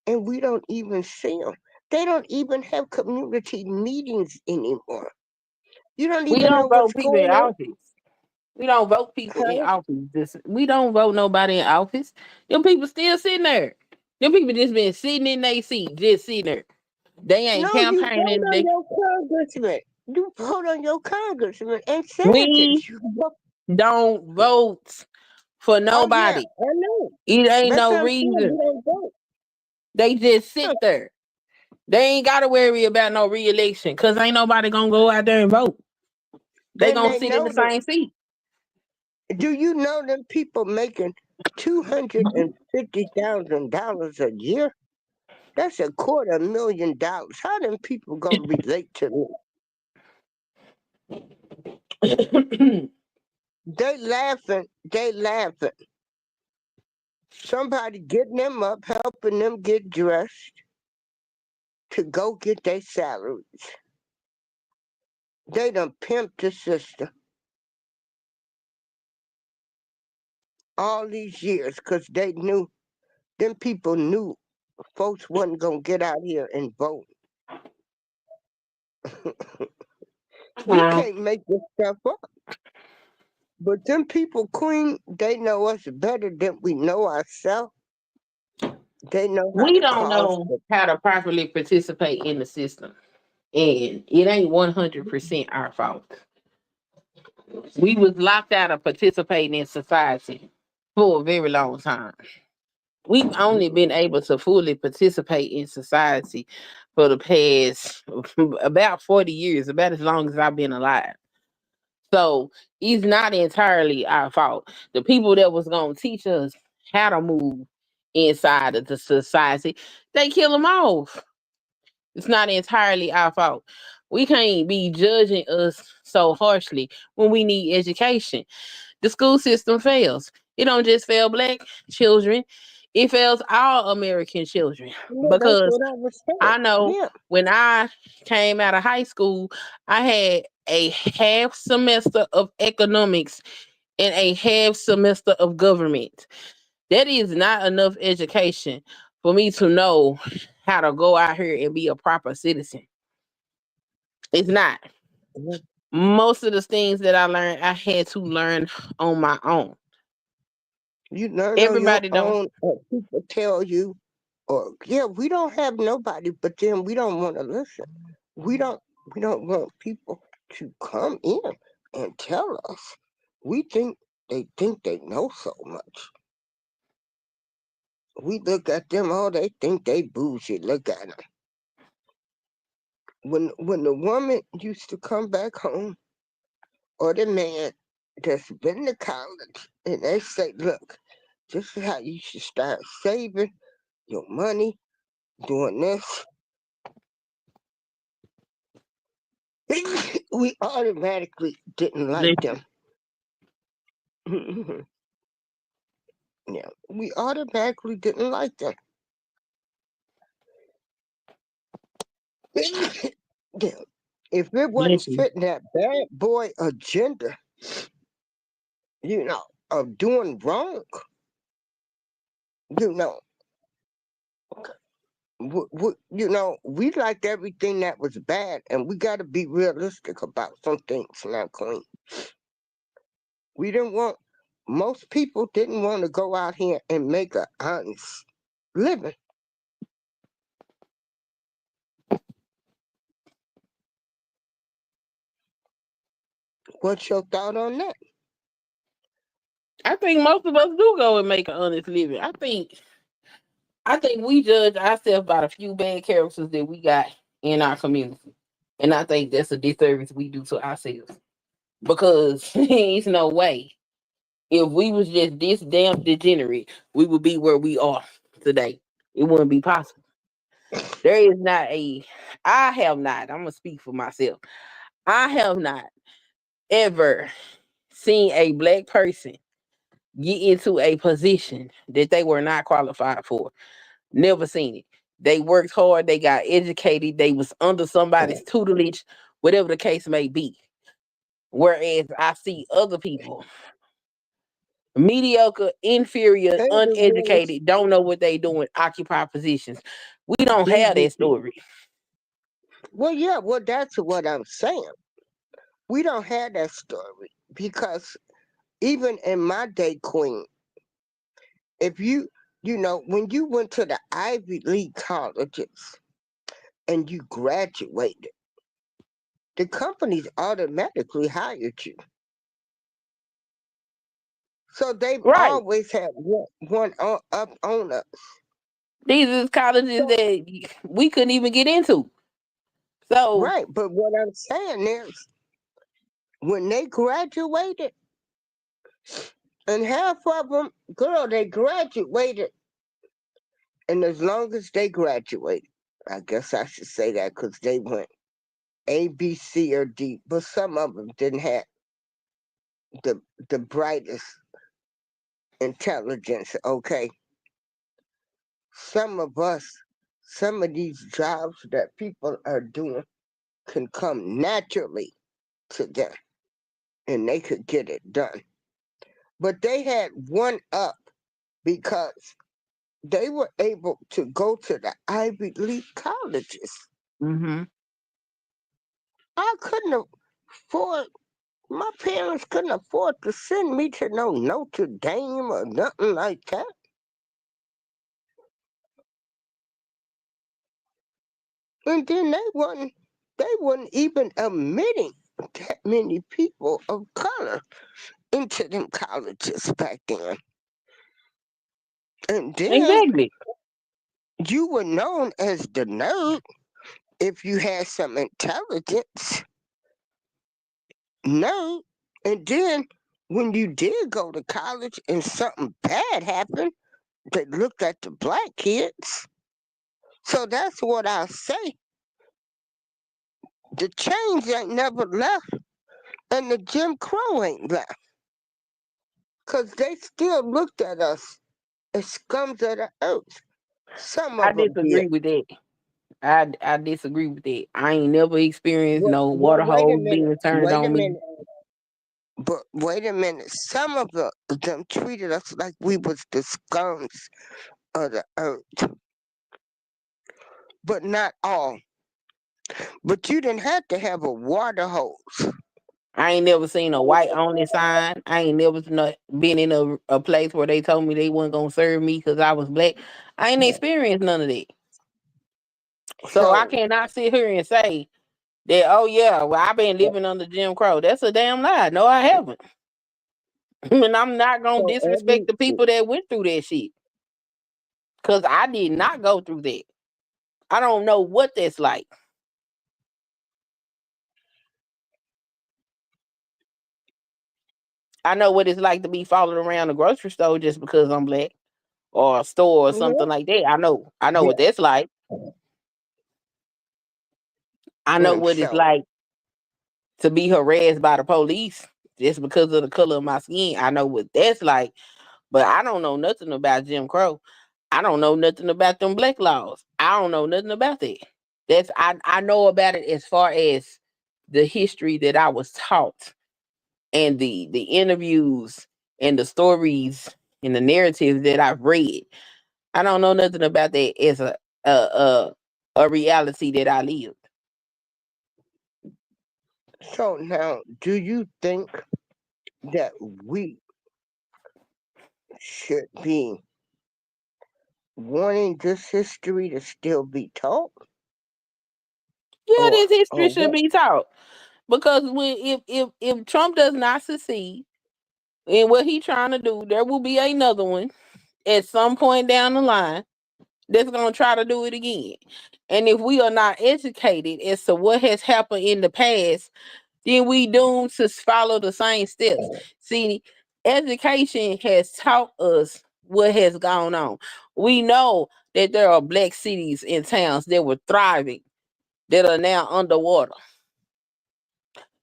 and we don't even see them. They don't even have community meetings anymore. You don't we even know don't what's vote people in going on. office. We don't vote people in Huh? office. We don't vote nobody in office. Them people still sitting there. Them people just been sitting in their seat, just sitting there. They ain't No, you vote campaigning. on your congressman. You vote on your congressman and We senators. You vote. don't vote for Oh yeah, nobody. I know. It ain't That's no what I'm saying. reason. You don't vote. They just Huh. sit there. They ain't gotta worry about no re-election because ain't nobody gonna go out there and vote. They And gonna they sit in know the that. same seat. Do you know them people making $250,000 a year? That's $250,000. How them people gonna relate to me? They laughing. They laughing. Somebody getting them up, helping them get dressed to go get their salaries. They done pimped the system all these years because they knew, them people knew folks wasn't gonna get out here and vote. We can't make this stuff up. But them people, Queen, they know us better than we know ourselves. They know how We to don't cause know the how to properly participate in the system. And it ain't 100% our fault. We was locked out of participating in society for a very long time. We've only been able to fully participate in society for the past about 40 years, about as long as I've been alive. So it's not entirely our fault. The people that was gonna teach us how to move inside of the society, they kill them off. It's not entirely our fault. We can't be judging us so harshly when we need education. The school system fails. It don't just fail black children. It fails all American children Yeah, that's because what I was saying. I know Yeah. when I came out of high school, I had a half semester of economics and a half semester of government. That is not enough education for me to know how to go out here and be a proper citizen. It's not. Yeah. Most of the things that I learned, I had to learn on my own. You learn on your Everybody don't. own, or people tell you, or yeah, we don't have nobody, but then we don't want to listen. We don't we don't want people to come in and tell us. We think they know so much. We look at them, oh, they think they bougie. Look at them. When the woman used to come back home, or the man that's been to college, and they say, look, this is how you should start saving your money, doing this, we automatically didn't like Listen, them. Yeah, we automatically didn't like them. Yeah. If it wasn't listen. fitting that bad boy agenda, you know, of doing wrong, you know, we liked everything that was bad, and we got to be realistic about some things now, Queen. We didn't want, most people didn't want to go out here and make a honest living. What's your thought on that? I think most of us do go and make an honest living. I think we judge ourselves by the few bad characters that we got in our community. And I think that's a disservice we do to ourselves. Because there's no way. If we was just this damn degenerate, we would be where we are today. It wouldn't be possible. There is not a I have not, I'm gonna speak for myself. I have not ever seen a black person get into a position that they were not qualified for. Never seen it. They worked hard, they got educated, they was under somebody's tutelage, whatever the case may be. Whereas I see other people, mediocre, inferior, And the ones uneducated, don't know what they doing, occupy positions. We don't have that BBB. story. Well, yeah, well, that's what I'm saying. We don't have that story because even in my day, Queen, if when you went to the Ivy League colleges and you graduated, the companies automatically hired you. So they've Right. always had up on us. These is colleges So, that we couldn't even get into. So right, but what I'm saying is, when they graduated, and half of them, girl, they graduated, and as long as they graduated, I guess I should say that because they went A, B, C, or D, but some of them didn't have the the brightest intelligence. Okay, some of us, some of these jobs that people are doing can come naturally to them, and they could get it done. But they had one up because they were able to go to the Ivy League colleges. mhm. I couldn't afford, my parents couldn't afford to send me to no Notre Dame or nothing like that. And then they weren't even admitting that many people of color into them colleges back then. And then Exactly. you were known as the nerd if you had some intelligence. Nerd. And then when you did go to college and something bad happened, they looked at the black kids. So that's what I say. The change ain't never left, and the Jim Crow ain't left. Because they still looked at us as scums of the earth. Some I of them disagree did. with that. I disagree with that. I ain't never experienced Well, no well, water wait a hose minute. being turned Wait a on me. minute. But wait a minute. Some of them treated us like we was the scums of the earth, but not all. But you didn't have to have a water hose. I ain't never seen a white only sign. I ain't never been in a place where they told me they wasn't gonna serve me because I was black. I ain't experienced none of that. So I So, cannot sit here and say that, oh yeah, well, I've been living under Jim Crow. That's a damn lie. No, I haven't. And I'm not gonna so disrespect the people that went through that shit. Cause I did not go through that. I don't know what that's like. I know what it's like to be followed around the grocery store just because I'm black or a store or something like that. I know what yeah. that's like. I know And what it's so, like to be harassed by the police just because of the color of my skin. I know what that's like, but I don't know nothing about Jim Crow. I don't know nothing about them black laws. I don't know nothing about that. I know about it as far as the history that I was taught and the interviews and the stories and the narratives that I've read. I don't know nothing about that as a a, a reality that I lived. so now, do you think that we should be wanting this history to still be taught, Yeah, or this history should what? be taught because when if Trump does not succeed in what he's trying to do, there will be another one at some point down the line that's going to try to do it again. And if we are not educated as to what has happened in the past, then we doomed to follow the same steps. See, education has taught us what has gone on. We know that there are black cities and towns that were thriving that are now underwater.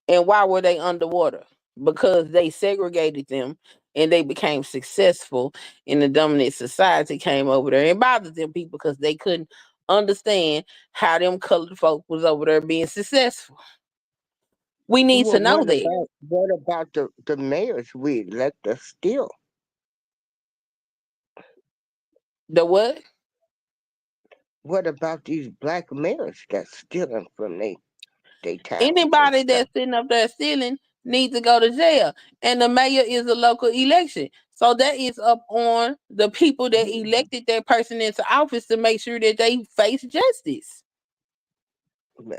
And why were they underwater? Because they segregated them and they became successful, and the dominant society came over there and bothered them people because they couldn't understand how them colored folk was over there being successful. We need to Well, know that. what about the mayors we elect us still? The what? What about these black mayors that's stealing from they towns and Anybody stuff? that's sitting up there stealing needs to go to jail. And the mayor is a local election. So that is up on the people that elected that person into office to make sure that they face justice. Well,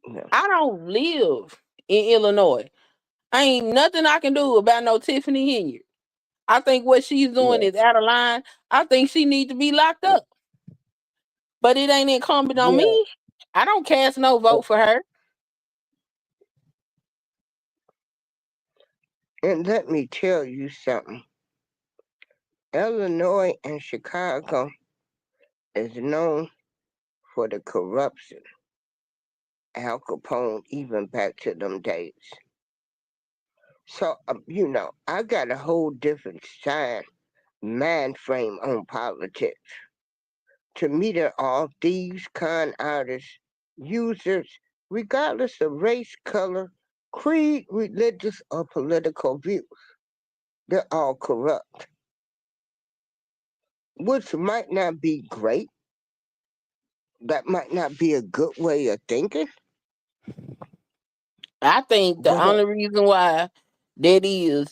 no. I don't live in Illinois. Ain't nothing I can do about no Tiffany Henyard. I think what she's doing Yeah, is out of line. I think she needs to be locked up. But it ain't incumbent on yeah. me. I don't cast no vote for her. And let me tell you something. Illinois and Chicago is known for the corruption. Al Capone, even back to them days. So, I got a whole different mind frame on politics. To me, they're all thieves, con artists, users, regardless of race, color, creed, religious, or political views. They're all corrupt, which might not be great. That might not be a good way of thinking, I think the but only reason why that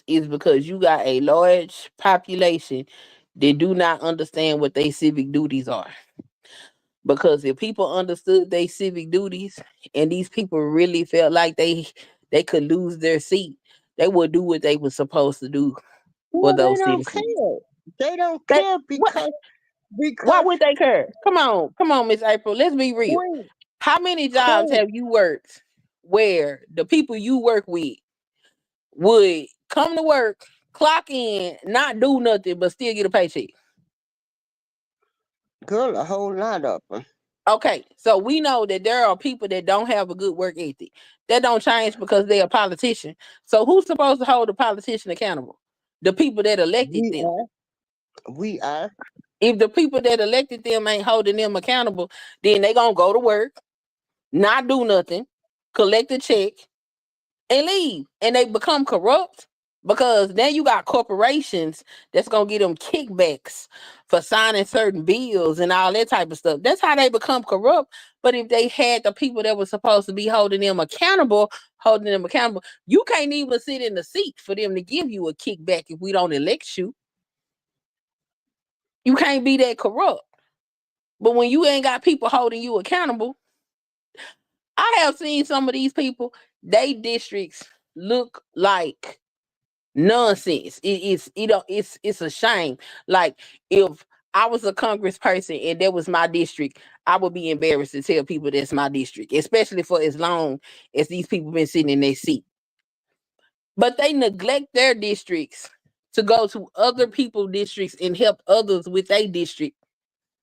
is because you got a large population that do not understand what their civic duties are. Because if people understood their civic duties and these people really felt like they could lose their seat, they would do what they were supposed to do for well, they those don't citizens. care. They don't They care what? Why because would they care? Come on, Miss April. Let's be real. Queen, How many jobs Queen, have you worked where the people you work with would come to work, clock in, not do nothing, but still get a paycheck? girl, a whole lot of them. Okay, so we know that there are people that don't have a good work ethic. That don't change because they're a politician. So who's supposed to hold the politician accountable? The people that elected We them. are. We are. If the people that elected them ain't holding them accountable, then they gonna go to work, not do nothing, collect a check, and leave. And they become corrupt because then you got corporations that's gonna get them kickbacks for signing certain bills and all that type of stuff. That's how they become corrupt. But if they had the people that were supposed to be holding them accountable, you can't even sit in the seat for them to give you a kickback if we don't elect you. You can't be that corrupt. But when you ain't got people holding you accountable, I have seen some of these people, they districts look like nonsense. It's a shame. Like if I was a congressperson and that was my district, I would be embarrassed to tell people that's my district, especially for as long as these people been sitting in their seat. But they neglect their districts to go to other people's districts and help others with their district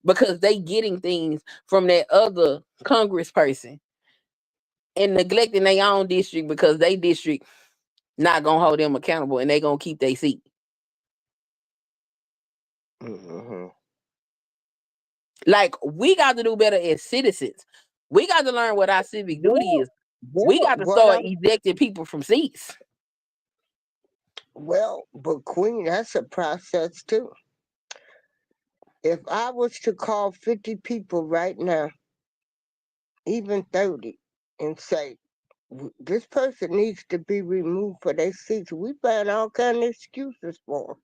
because they getting things from that other congressperson and neglecting their own district because they district not gonna hold them accountable and they gonna keep their seat. Mm-hmm. Like we got to do better as citizens. We got to learn what our civic duty Well, is. We well, got to what start I'm ejecting people from seats. but Queen, that's a process too. If I was to call 50 people right now, even 30, and say this person needs to be removed for their seats, we find all kind of excuses for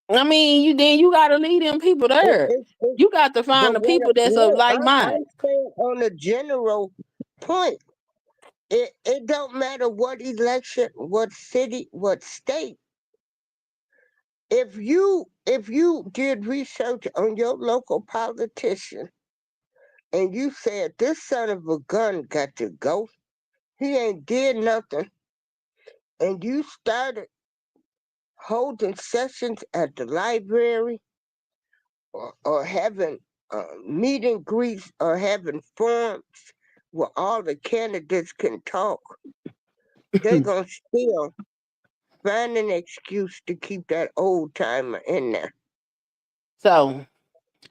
them. I mean, you got to lead them people there. It's You got to but find the what people that's of no, like mind. I'm saying on a general point, it don't matter what election, what city, what state. If you did research on your local politician and you said this son of a gun got to go, he ain't did nothing, and you started holding sessions at the library or having meet and greets or having forums where all the candidates can talk, they're going to still find an excuse to keep that old timer in there. So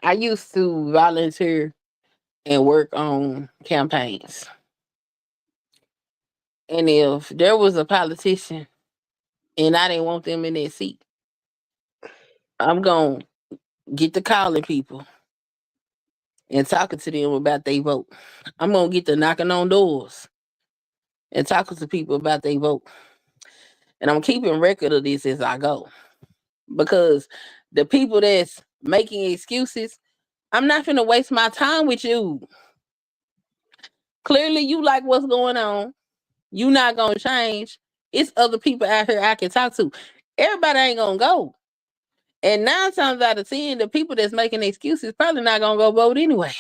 I used to volunteer and work on campaigns. And if there was a politician and I didn't want them in that seat, I'm going to get to calling people and talking to them about their vote. I'm going to get to knocking on doors and talking to people about their vote. And I'm keeping record of this as I go. Because the people that's making excuses, I'm not finna waste my time with you. Clearly, you like what's going on. You not gonna change. It's other people out here I can talk to. Everybody ain't gonna go. And 9 times out of 10, the people that's making excuses probably not gonna go vote anyway.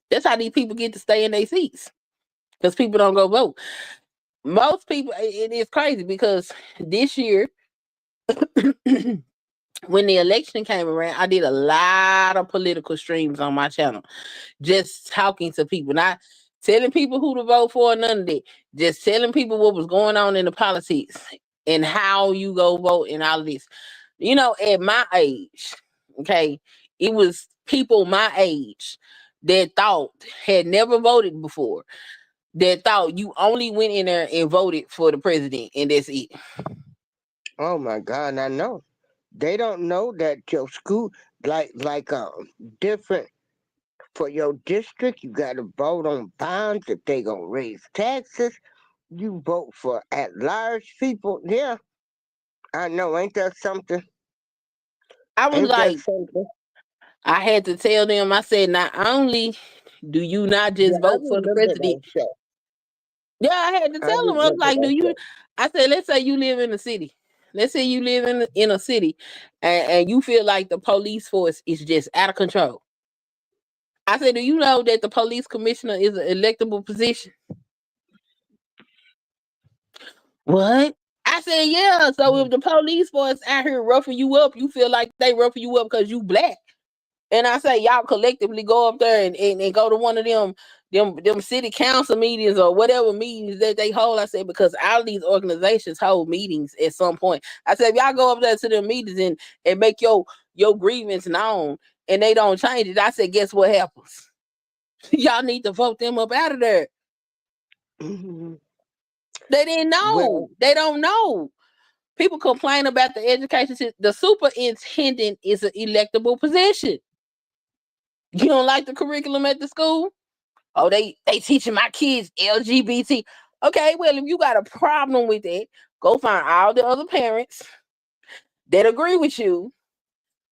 That's how these people get to stay in their seats. Because people don't go vote. Most people, it is crazy because this year, when the election came around, I did a lot of political streams on my channel, just talking to people, not telling people who to vote for, none of that. Just telling people what was going on in the politics and how you go vote and all of this. You know, at my age, okay, it was people my age that thought had never voted before, that thought you only went in there and voted for the president and that's it. Oh my God, I know. They don't know that your school, different for your district, you got to vote on bonds if they gonna raise taxes. You vote for at large people. Yeah, I know. Ain't that something? I was Ain't that like, something? I had to tell them, I said, not only do you not Yeah, just I vote for the remember president. that show. Yeah, I had to I tell them. I was remember like, that do you? show. I said, let's say you live in a city. Let's say you live in a city and you feel like the police force is just out of control. I said, do you know that the police commissioner is an electable position? What? I said, yeah. So if the police force out here roughing you up, you feel like they roughing you up because you black. And I say, y'all collectively go up there and go to one of them city council meetings or whatever meetings that they hold. I said, because all of these organizations hold meetings at some point. I said, if y'all go up there to them meetings and make your grievance known and they don't change it, I said, guess what happens? Y'all need to vote them up out of there. Mm-hmm. They didn't know. Well, They don't know. People complain about the education system. The superintendent is an electable position. You don't like the curriculum at the school? Oh, they teaching my kids LGBT. Okay, well, if you got a problem with it, go find all the other parents that agree with you,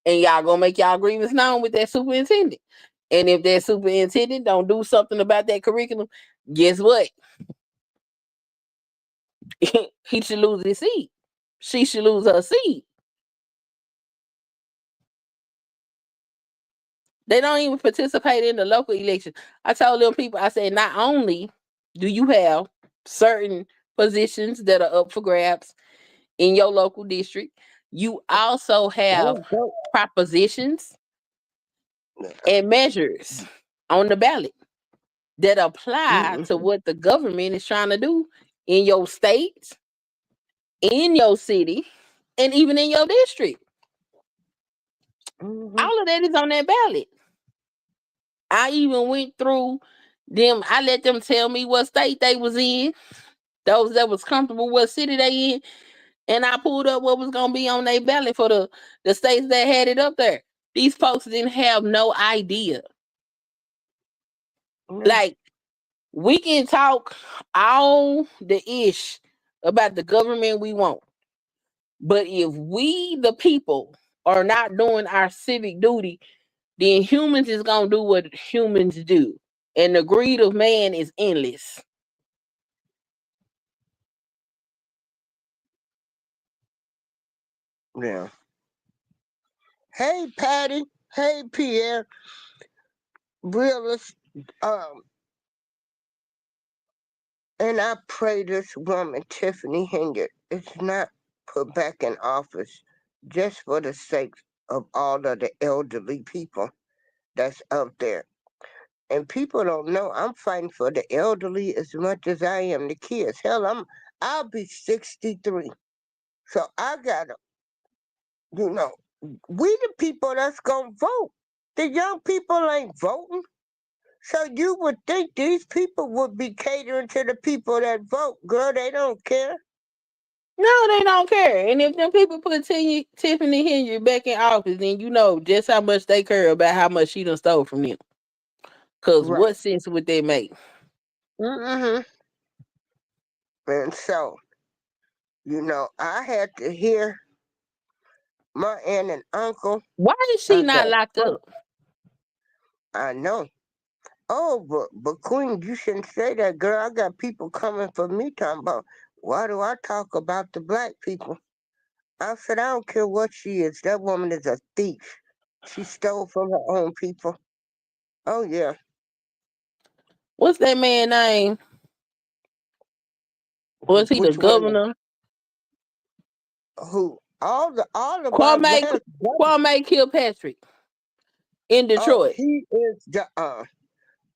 and y'all gonna make y'all grievance known with that superintendent. And if that superintendent don't do something about that curriculum, guess what? He should lose his seat. She should lose her seat. They don't even participate in the local election. I told them people, I said, not only do you have certain positions that are up for grabs in your local district, you also have propositions and measures on the ballot that apply to mm-hmm. what the government is trying to do in your state, in your city, and even in your district. Mm-hmm. All of that is on that ballot. I even went through them. I let them tell me what state they was in, those that was comfortable, what city they in, and I pulled up what was gonna be on their ballot for the states that had it up there. These folks didn't have no idea. Yeah. Like, we can talk all the ish about the government we want, but if we, the people, are not doing our civic duty, then humans is gonna do what humans do, and the greed of man is endless. Yeah. Hey, Patty. Hey, Pierre. Realist. Um, and I pray this woman, Tiffany Henry, is not put back in office just for the sake of all of the elderly people that's out there. And people don't know I'm fighting for the elderly as much as I am the kids. Hell, I'll be 63. So I gotta, you know, we the people that's gonna vote. The young people ain't voting. So you would think these people would be catering to the people that vote. Girl, they don't care. No, they don't care. And if them people put Tiffany Henry back in office, then you know just how much they care about how much she done stole from them. Cause Right. what sense would they make? Mm-hmm. And so, I had to hear my aunt and uncle. Why is she I not got, locked up? I know. Oh, but Queen, you shouldn't say that, girl. I got people coming for me talking about why do I talk about the black people? I said I don't care what she is. That woman is a thief. She stole from her own people. Oh yeah. What's that man name? Was he the Which one? governor? Who? All of our Kwame last brother. Kwame Kilpatrick in Oh, Detroit. he is the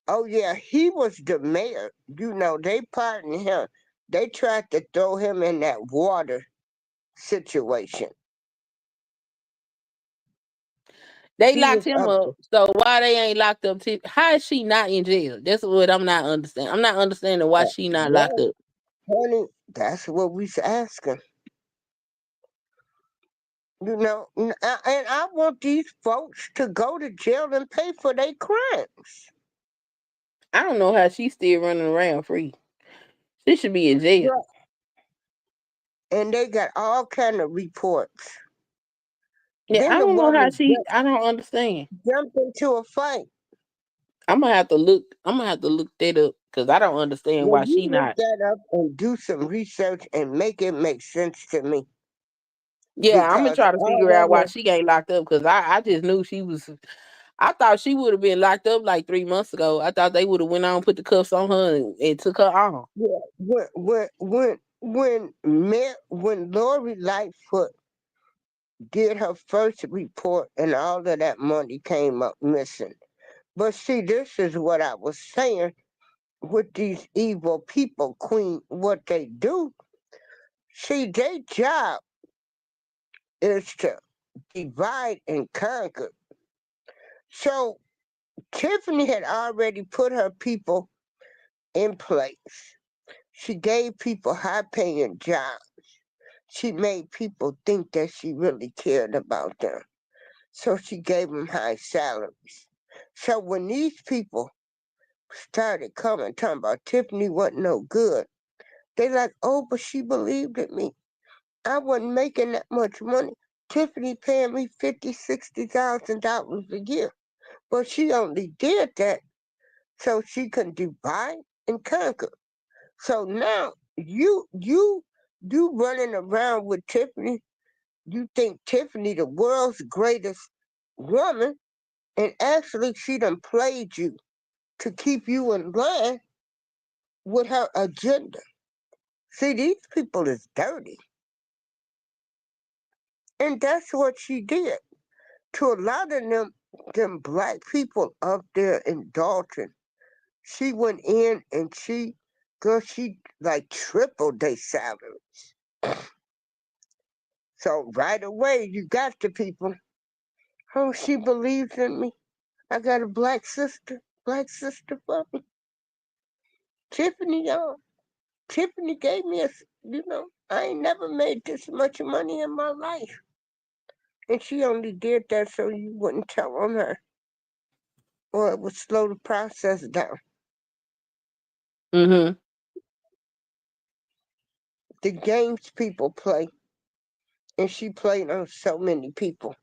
oh yeah, he was the mayor. They pardoned him. They tried to throw him in that water situation. They He locked was him up up. there. So why they ain't locked up? How is she not in jail? That's what I'm not understanding. I'm not understanding why she not locked Well, up. honey, that's what we's asking. And I want these folks to go to jail and pay for their crimes. I don't know how she's still running around free. She should be in jail. Yeah. And they got all kind of reports. Yeah, Then I the don't know how woman she. I don't understand. jumped into a fight. I'm gonna have to look. I'm gonna have to look that up because I don't understand Well, why you she look not. that up and do some research and make it make sense to me. Yeah, I'm gonna Because try to all figure out of why them, she ain't locked up because I just knew she was. I thought she would have been locked up like 3 months ago. I thought they would have went on, put the cuffs on her, and took her on. yeah, when Lori Lightfoot did her first report, and all of that money came up missing. But see, this is what I was saying with these evil people, Queen, what they do. See, their job is to divide and conquer. So Tiffany had already put her people in place. She gave people high paying jobs. She made people think that she really cared about them. So she gave them high salaries. So when these people started coming talking about Tiffany wasn't no good, they like, oh, but she believed in me. I wasn't making that much money. Tiffany paying me $50,000, $60,000 a year. But she only did that so she can divide and conquer. So now you running around with Tiffany. You think Tiffany the world's greatest woman, and actually she done played you to keep you in line with her agenda. See, these people is dirty. And that's what she did. To a lot of them black people up there in Dolton, she went in and she like tripled their salaries. So right away you got the people. Oh, she believes in me. I got a black sister for me. Tiffany, y'all. Tiffany gave me I ain't never made this much money in my life. And she only did that so you wouldn't tell on her, or it would slow the process down. Mm-hmm. The games people play, and she played on so many people.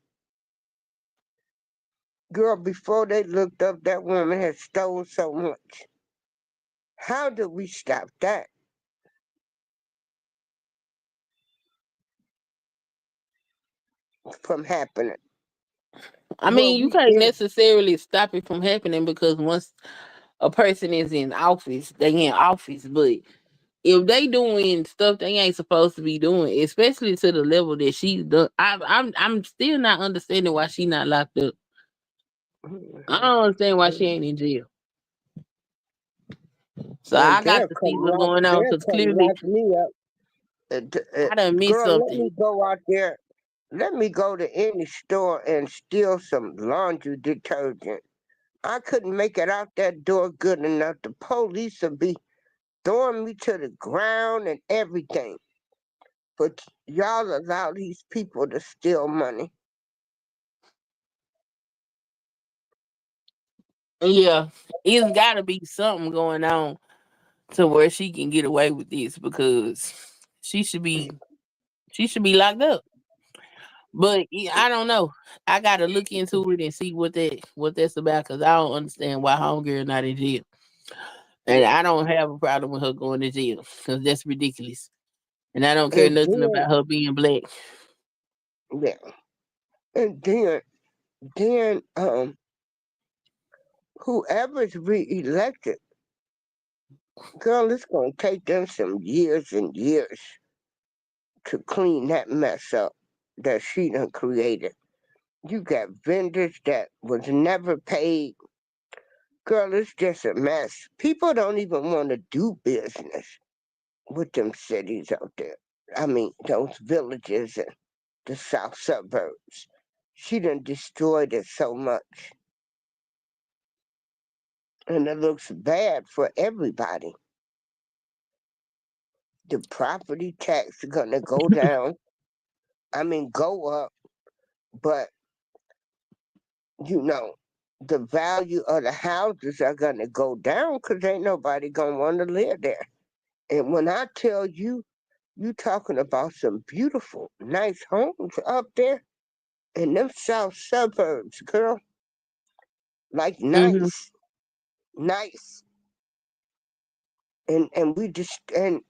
Girl, before they looked up, that woman had stole so much. How do we stop that from happening? I Well, mean, you we can't did. necessarily stop it from happening because once a person is in office, they in office. But if they doing stuff they ain't supposed to be doing, especially to the level that she's done, I'm still not understanding why she not locked up. I don't understand why she ain't in jail. So Oh, I got to see what's going on they'll because come clearly lock me up. I done missed Girl, let something. me go out there. Let me go to any store and steal some laundry detergent. I couldn't make it out that door good enough. The police would be throwing me to the ground and everything. But y'all allow these people to steal money. Yeah, it's got to be something going on to where she can get away with this because she should be she should be locked up. But I don't know. I got to look into it and see what that's about because I don't understand why homegirl not in jail. And I don't have a problem with her going to jail because that's ridiculous. And I don't care And nothing then, about her being black. yeah, and then whoever's reelected, girl, it's gonna take them some years and years to clean that mess up that she done created. You got vendors that was never paid. Girl, it's just a mess. People don't even want to do business with them cities out there. I mean, those villages and the south suburbs. She done destroyed it so much. And it looks bad for everybody. The property tax is gonna go down. I mean, go up, but you know, the value of the houses are gonna go down because ain't nobody gonna want to live there. And when I tell you, you talking about some beautiful, nice homes up there in them south suburbs, girl. Like Hmm. nice, nice. And we just and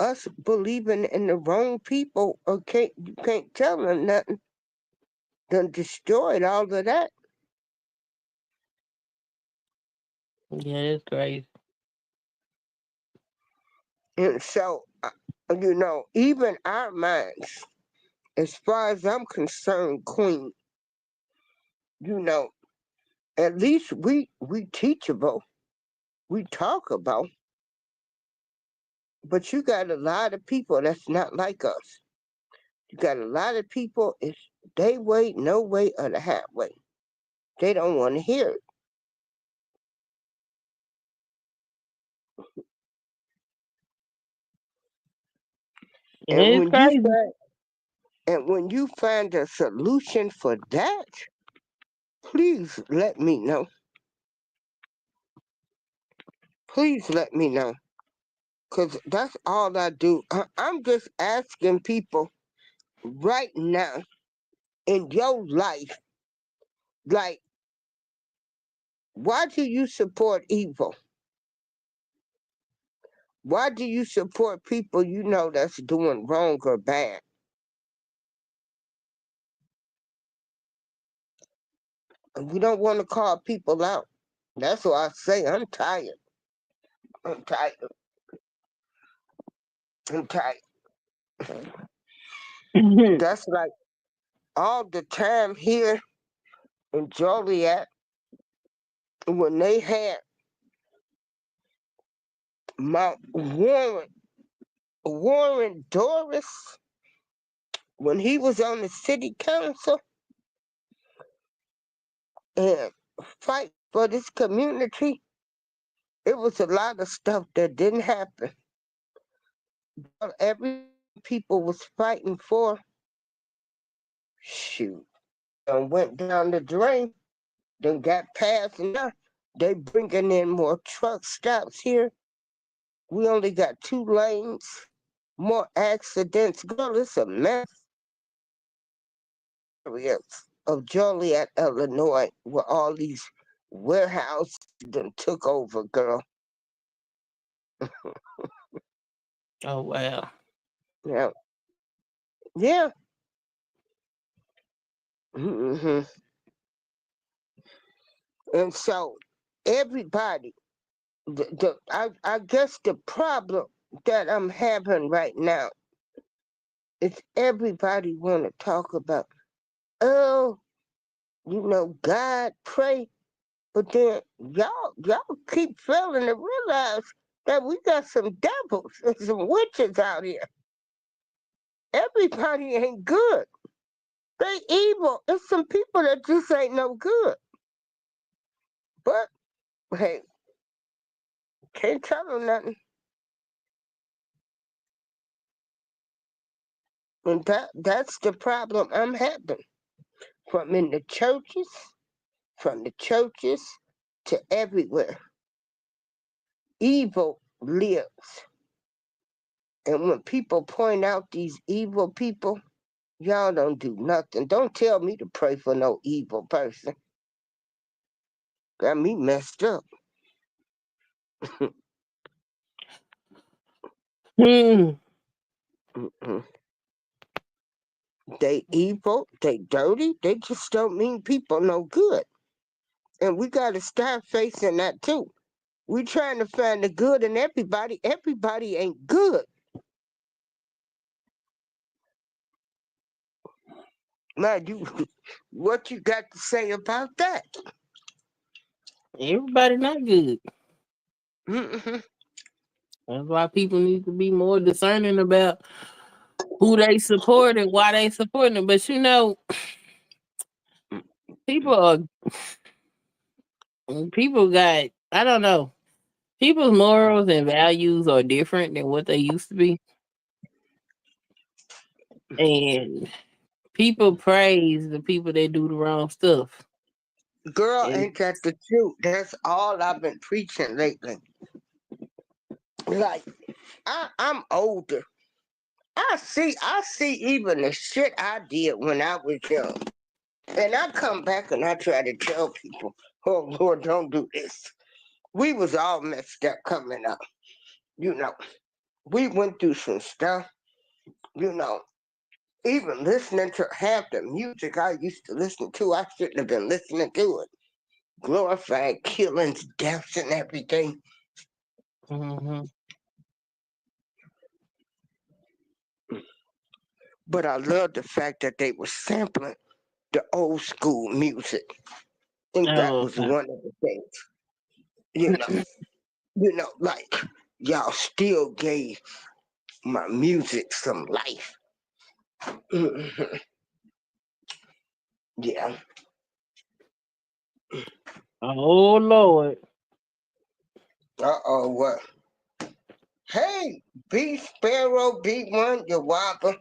us believing in the wrong people, okay, you can't tell them nothing. Done destroyed all of that. Yeah, that's crazy. And so, even our minds. As far as I'm concerned, Queen, you know, at least we teachable, we talk about, but you got a lot of people that's not like us. You got a lot of people, it's they way, no way, or the halfway. They don't want to hear it. And It's when you crazy. find and when you find a solution for that, please let me know. Please let me know. Cause that's all I do. I'm just asking people right now in your life, like, why do you support evil? Why do you support people you know that's doing wrong or bad? And we don't want to call people out. That's why I say I'm tired. I'm tired. I'm tired. That's like all the time here in Joliet when they had Mount Warren Doris, when he was on the city council and fight for this community, it was a lot of stuff that didn't happen. But everything people was fighting for, shoot, went down the drain. Then got passed now. They bringing in more truck stops here. We only got 2 lanes. More accidents. Girl, it's a mess. Areas of Joliet, Illinois, where all these warehouses done took over, girl. Oh wow. Yeah, yeah. hmm And so everybody, I guess the problem that I'm having right now is everybody want to talk about, oh, God, pray, but then y'all keep failing to realize that we got some devils and some witches out here. Everybody ain't good. They evil. It's some people that just ain't no good. But hey, can't tell them nothing. And that's the problem I'm having. From in the churches, from the churches to everywhere. Evil lives. And when people point out these evil people, y'all don't do nothing. Don't tell me to pray for no evil person. Got me messed up. Hmm. Mm-mm. They evil, they dirty, they just don't mean people no good. And we got to start facing that too. We trying to find the good in everybody. Everybody ain't good. Now, what you got to say about that? Everybody not good. Mm-hmm. That's why people need to be more discerning about who they support and why they supporting it. But people are people got I don't know. People's morals and values are different than what they used to be. And people praise the people that do the wrong stuff. Girl, And ain't that the truth? That's all I've been preaching lately. Like, I'm older. I see even the shit I did when I was young. And I come back and I try to tell people, oh Lord, don't do this. We was all messed up coming up. You know, we went through some stuff, you know. Even listening to half the music I used to listen to, I shouldn't have been listening to it. Glorified killings, deaths, and everything. mhm. but I love the fact that they were sampling the old school music. And that Oh, was one of the things, you know, like y'all still gave my music some life. Mhm. Yeah. oh Lord. Uh-oh, what? Hey, B Sparrow, B1, you whopper.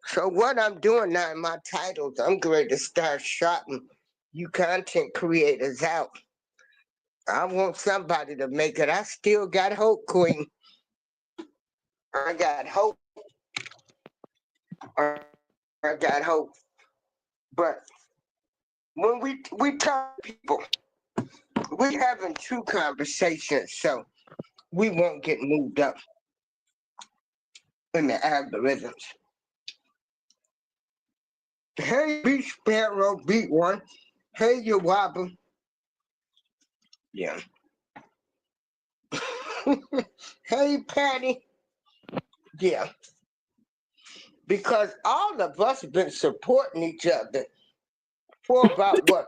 So what I'm doing now in my titles, I'm going to start shouting you content creators out. I want somebody to make it. I still got hope, Queen. I got hope. I got hope. But when we talk to people, we having true conversations, so we won't get moved up in the algorithms. Hey, B Sparrow, beat one. Hey, you wobble. Yeah. Hey, Patty. Yeah. Because all of us have been supporting each other for about what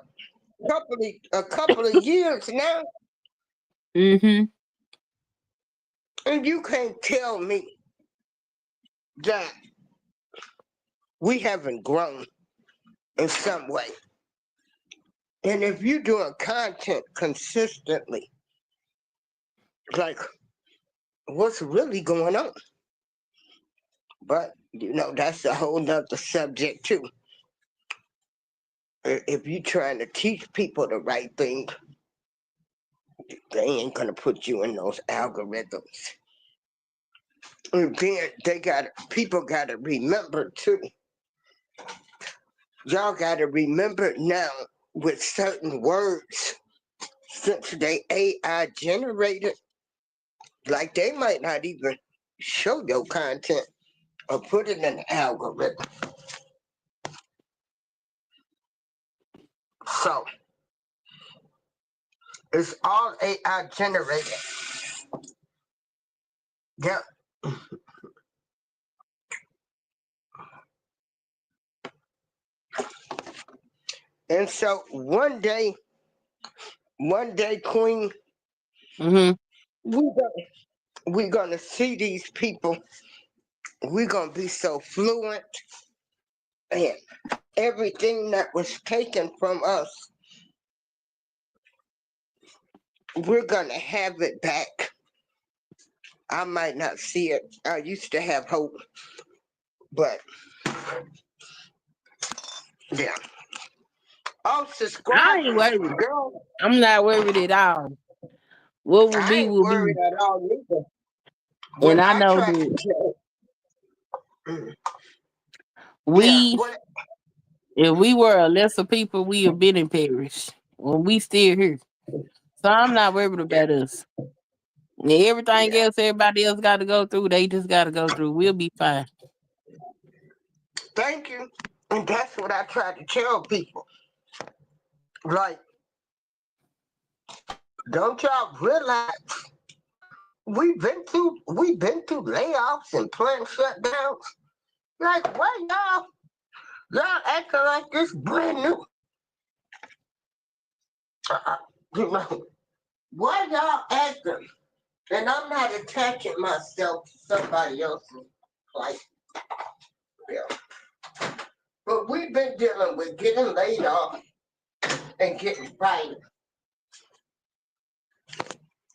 a couple of years now, Mm-hmm. and you can't tell me that we haven't grown in some way. And if you're doing content consistently, like what's really going on? But that's a whole nother subject too. If you're trying to teach people the right thing, they ain't gonna put you in those algorithms. And then people gotta remember too. Y'all gotta remember now with certain words, since they AI generated, like they might not even show your content or put it in the algorithm. So it's all AI generated. Yeah. And so one day, Queen, Mm-hmm. we gonna, we gonna see these people. We're gonna be so fluent, and everything that was taken from us, we're gonna have it back. I might not see it. I used to have hope, but yeah. Oh, I subscribe, ain't worried. girl. I'm not worried at all. What will I be ain't will be. worried at all neither. And When I I know try to that tell, mm, yeah, we, if we were a lesser people, we have been in Paris. When we still here. So I'm not worried yeah, about us. And everything yeah. else everybody else got to go through, they just got to go through. We'll be fine. Thank you. And that's what I try to tell people. Like, don't y'all realize we've been through layoffs and plant shutdowns. Like, why y'all acting like this brand new? Uh, you know, why y'all acting? And I'm not attaching myself to somebody else's plight. Yeah. But we've been dealing with getting laid off and getting fired.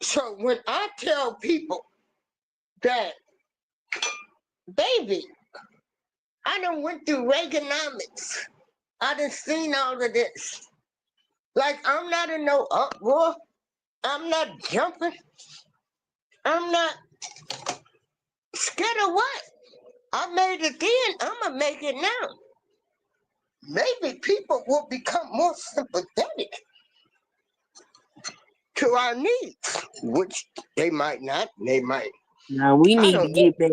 So when I tell people that, baby, I done went through Reaganomics. I done seen all of this. Like, I'm not in no uproar. I'm not jumping. I'm not scared of what? I made it then. I'm going to make it now. Maybe people will become more sympathetic to our needs, which they might not. They might. Now we I need to don't know. get back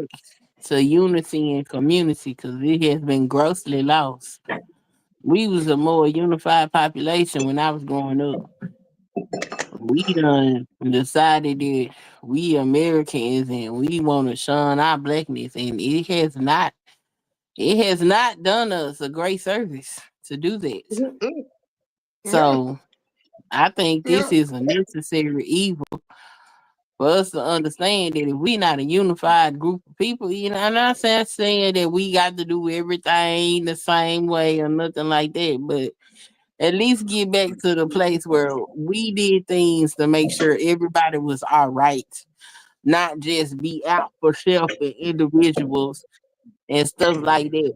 to unity and community because it has been grossly lost. We was a more unified population when I was growing up. We done decided that we Americans and we want to shun our blackness, and it has not it has not done us a great service to do that. Mm-mm. No, So I think this no. is a necessary evil for us to understand that if we not a unified group of people, I'm not saying that we got to do everything the same way or nothing like that, but at least get back to the place where we did things to make sure everybody was all right, not just be out for self and individuals and stuff like that.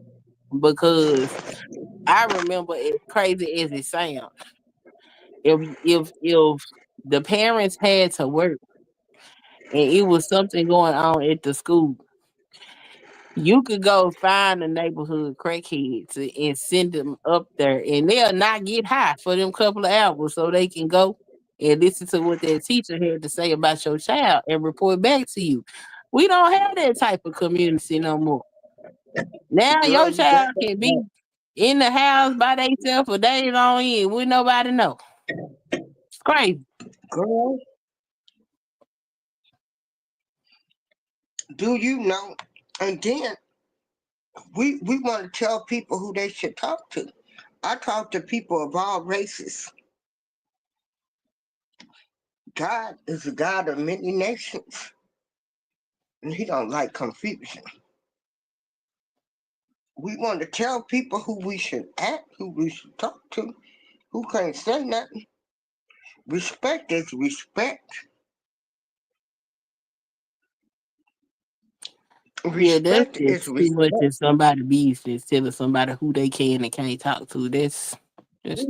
Because I remember, as crazy as it sounds, if the parents had to work and it was something going on at the school, you could go find the neighborhood crackheads and send them up there, and they'll not get high for them couple of hours so they can go and listen to what their teacher had to say about your child and report back to you. We don't have that type of community no more. Now Girl, your you got child that can right. be in the house by themselves for days on end with nobody know. It's crazy. Girl, do you know? And then we want to tell people who they should talk to. I talk to people of all races. God is a God of many nations, and He don't like confusion. We want to tell people who we should act, who we should talk to, who can't say nothing. Respect is respect. Yeah, that's Respect is just too much respect. in somebody's business, telling somebody who they can and can't talk to. That's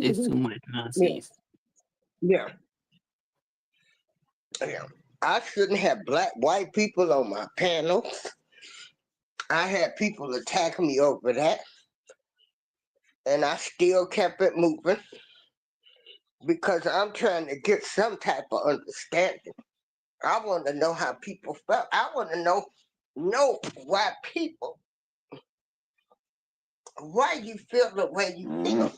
just too much Yeah, nonsense. yeah, yeah. I shouldn't have black, white people on my panel. I had people attack me over that, and I still kept it moving because I'm trying to get some type of understanding. I want to know how people felt. I want to know why people, why you feel the way you feel.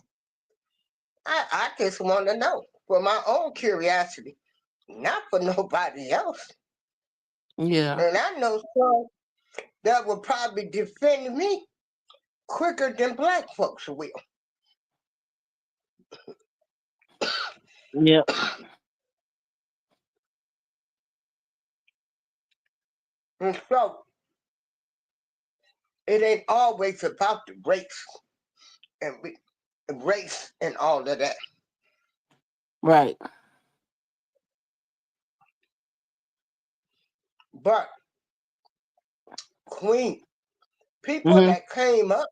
I just want to know for my own curiosity, not for nobody else. Yeah, And I know some that will probably defend me quicker than black folks will. yeah, And so it ain't always about the and race and all of that. right. But Queen, people Hmm. that came up,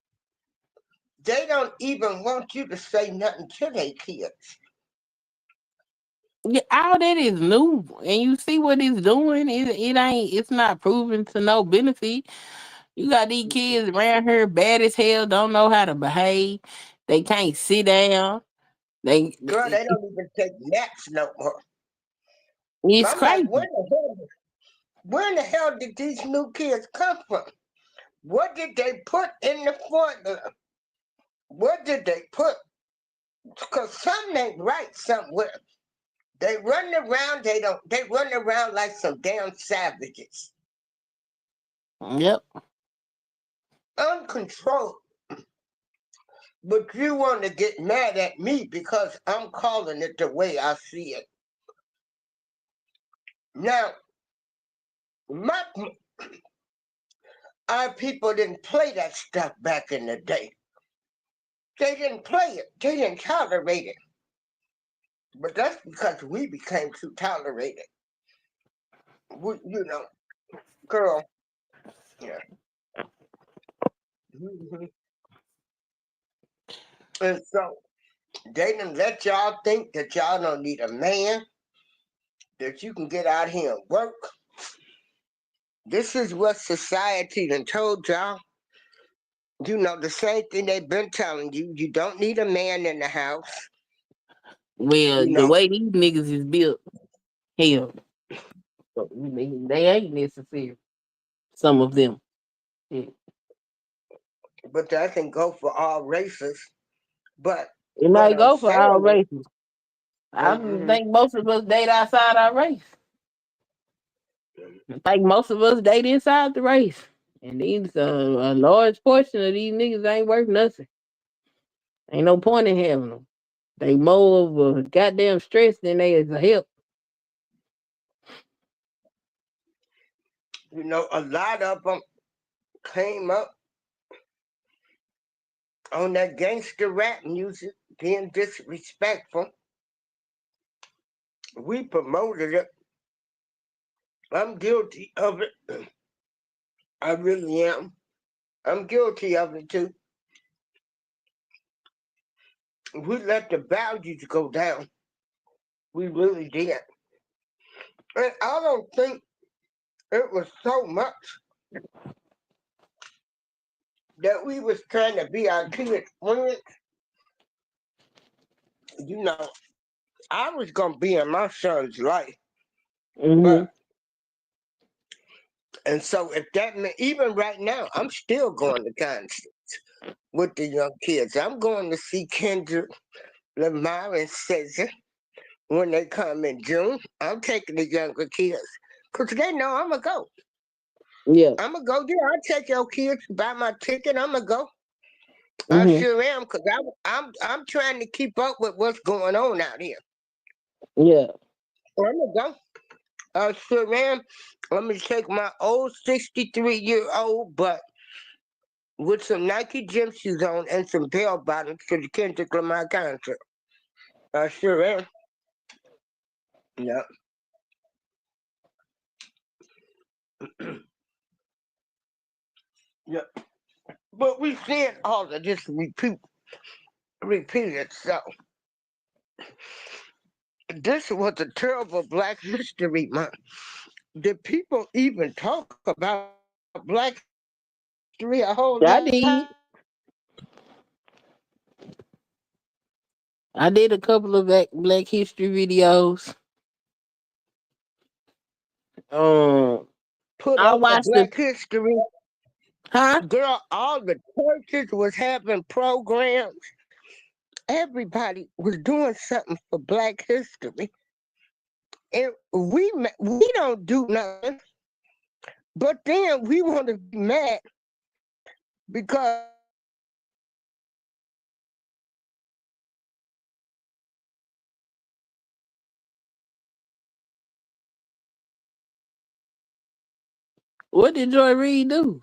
they don't even want you to say nothing to their kids. Yeah, all that is new, and you see what it's doing. It ain't. It's not proven to no benefit. You got these kids around here bad as hell, don't know how to behave. They can't sit down. Girl, they don't even take naps no more. It's I'm like, crazy. where in the hell did these new kids come from? What did they put in the formula? What did they put? Because something ain't right somewhere. They run around, they run around like some damn savages. Yep. Uncontrolled. But you want to get mad at me because I'm calling it the way I see it. Now, my our people didn't play that stuff back in the day. They didn't play it. They didn't tolerate it. But that's because we became too tolerated. You know, girl. Yeah. Mhm. And so they didn't let y'all think that y'all don't need a man, that you can get out here and work. This is what society done told y'all. You know, the same thing they've been telling you. You don't need a man in the house. Well, You the know, way these niggas is built, hell, they ain't necessary. Some of them. Yeah. but that can go for all races. But It what might I'm go for all saying races. I don't is, think most of us date outside our race. I think most of us date inside the race. And these a large portion of these niggas ain't worth nothing. Ain't no point in having them. They more of a goddamn stress than they is a help. A lot of them came up on that gangster rap music, being disrespectful. We promoted it. I'm guilty of it. I really am. I'm guilty of it too. We let the values go down. We really did. And I don't think it was so much that we was trying to be our kids' friends. You know, I was gonna be in my son's life, Mm-hmm. but and so if that meant even right now, I'm still going to concerts with the young kids. I'm going to see Kendrick Lamar and Caesar when they come in June. I'm taking the younger kids because they know I'm gonna go. Yeah. I'm gonna go there. I'll take your kids, buy my ticket. I'm gonna go. I Mm-hmm. sure am because I'm trying to keep up with what's going on out here. Yeah. I'm gonna go. I sure am. Let me take my old 63-year-old butt with some Nike gym shoes on and some bell bottoms to the Kendrick Lamar concert. I sure am. Yeah. Yeah. But we seeing all of this repeat itself. This was a terrible Black History Month. Did people even talk about Black History a whole lot this month? I did. I did a couple of Black History videos. Um, Put I up a watched the Black History. huh? Girl, all the churches was having programs. Everybody was doing something for Black History. And we don't do nothing, but then we want to be mad because What did Joy Reid do?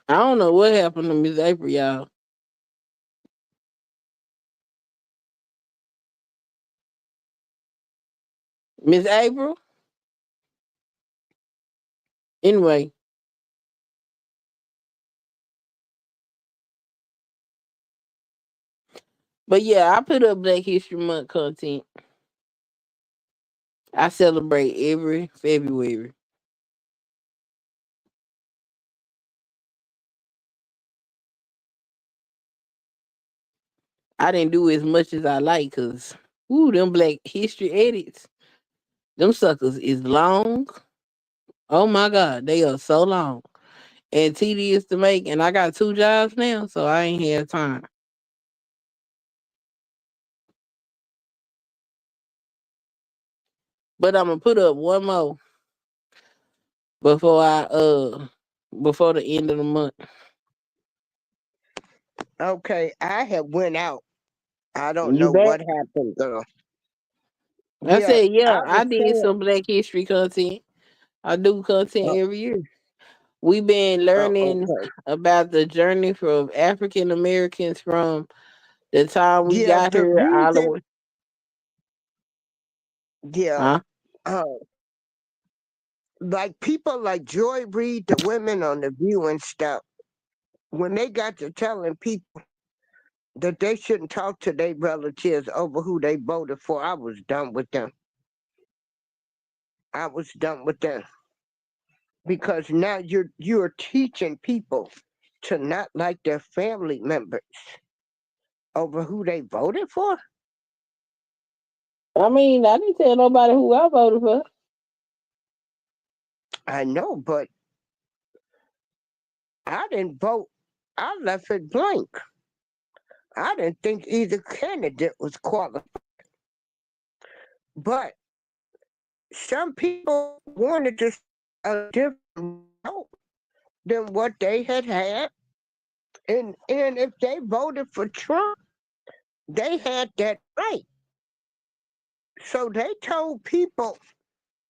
I don't know what happened to Miss April, y'all. Miss April. Anyway, but yeah, I put up Black History Month content. I celebrate every February. I didn't do as much as I like because, ooh, them Black History edits, them suckers is long. Oh my God, they are so long and tedious to make. And I got two jobs now, so I ain't have time. But I'm gonna put up one more before before the end of the month. okay, I have went out. I don't You know back? what happened, girl. I Yeah, said, I yeah, I was did saying. some Black History content. I do content Oh, every year. We've been learning okay. about the journey from African Americans from the time we Yeah, got the here all the reason. way. Yeah, Huh? uh, like people like Joy Reid, the women on the View and stuff. When they got to telling people that they shouldn't talk to their relatives over who they voted for, I was done with them. I was done with them because now you're teaching people to not like their family members over who they voted for. I mean, I didn't tell nobody who I voted for. I know, but I didn't vote. I left it blank. I didn't think either candidate was qualified. But some people wanted to see a different result than what they had had. And if they voted for Trump, they had that right. So they told people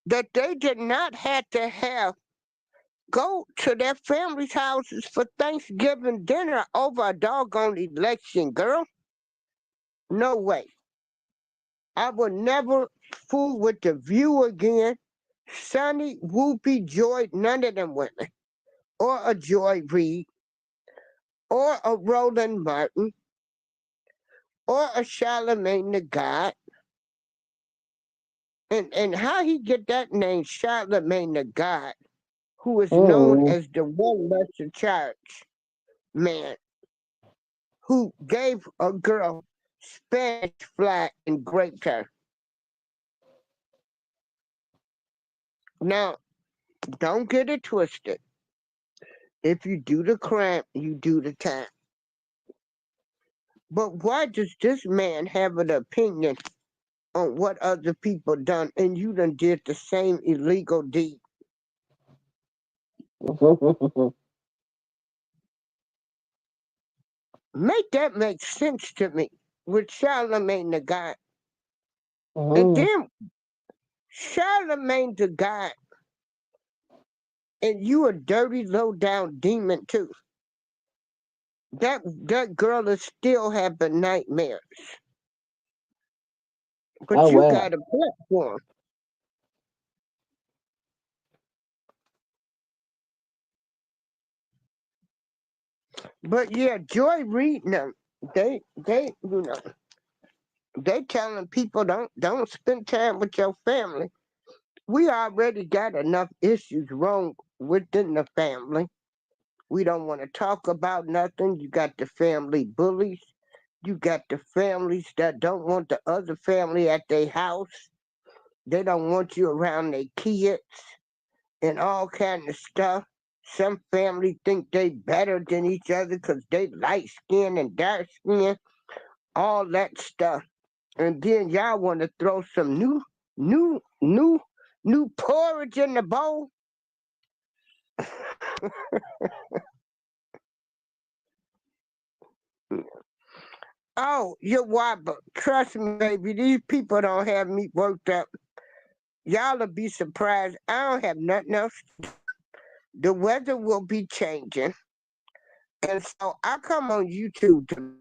that they did not have to have go to their families' houses for Thanksgiving dinner over a doggone election, girl. No way. I will never fool with the View again. Sonny, Whoopi, Joy, none of them women, or a Joy Reid, or a Roland Martin, or a Charlemagne the God. And how he get that name, Charlemagne the God, who is known Mm-mm. as the one lesser charge man, who gave a girl Spanish fly and raped her. Now, don't get it twisted. If you do the crime, you do the time. But why does this man have an opinion on what other people done and you done did the same illegal deed? Make that make sense to me with Charlemagne the God. And Mm. then Charlemagne the God, and you a dirty low down demon too. That girl is still having nightmares. Oh But you wow. got a platform. But yeah, Joy Reid them, they they telling people don't spend time with your family. We already got enough issues wrong within the family. We don't want to talk about nothing. You got the family bullies. You got the families that don't want the other family at their house. They don't want you around their kids and all kind of stuff. Some family think they better than each other because they light skin and dark skin, all that stuff. And then y'all want to throw some new, new, new porridge in the bowl. Oh, you wobble. Trust me, baby, these people don't have me worked up. Y'all'll be surprised. I don't have nothing else. The weather will be changing. And so I come on YouTube to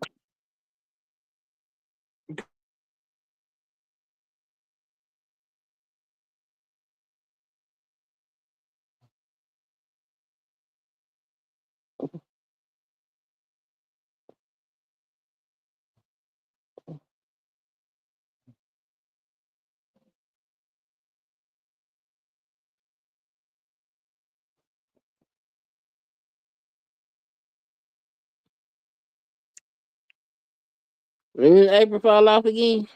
Didn't April fall off again?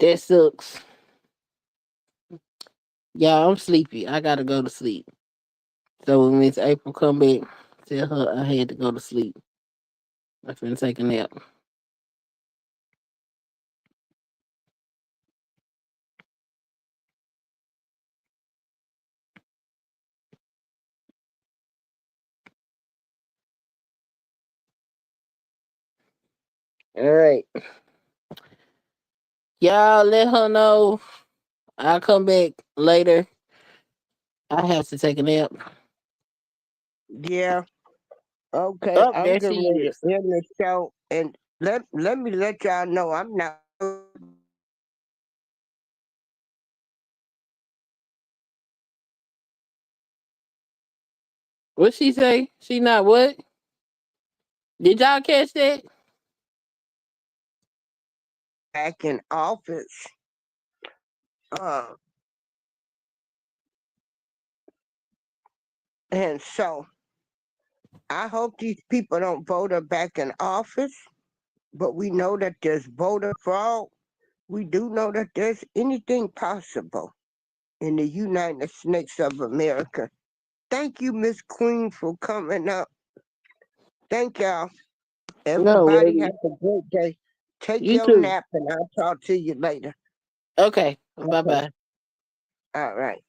That sucks. Yeah, I'm sleepy. I gotta go to sleep. So when Miss April come back, tell her I had to go to sleep. I finna take a nap. All right. Y'all let her know I'll come back later. I have to take a nap. yeah, okay, Oh, I'm there getting she ready is. to end the show and let me let y'all know I'm not What she say? She not what? Did y'all catch that? back in office. Uh, and so I hope these people don't vote her back in office, but we know that there's voter fraud. We do know that there's anything possible in the United States of America. Thank you, Miss Queen, for coming up. Thank y'all. No Everybody have worries. a great day. Take You your too. nap, and I'll talk to you later. Okay. Bye Okay. bye. All right.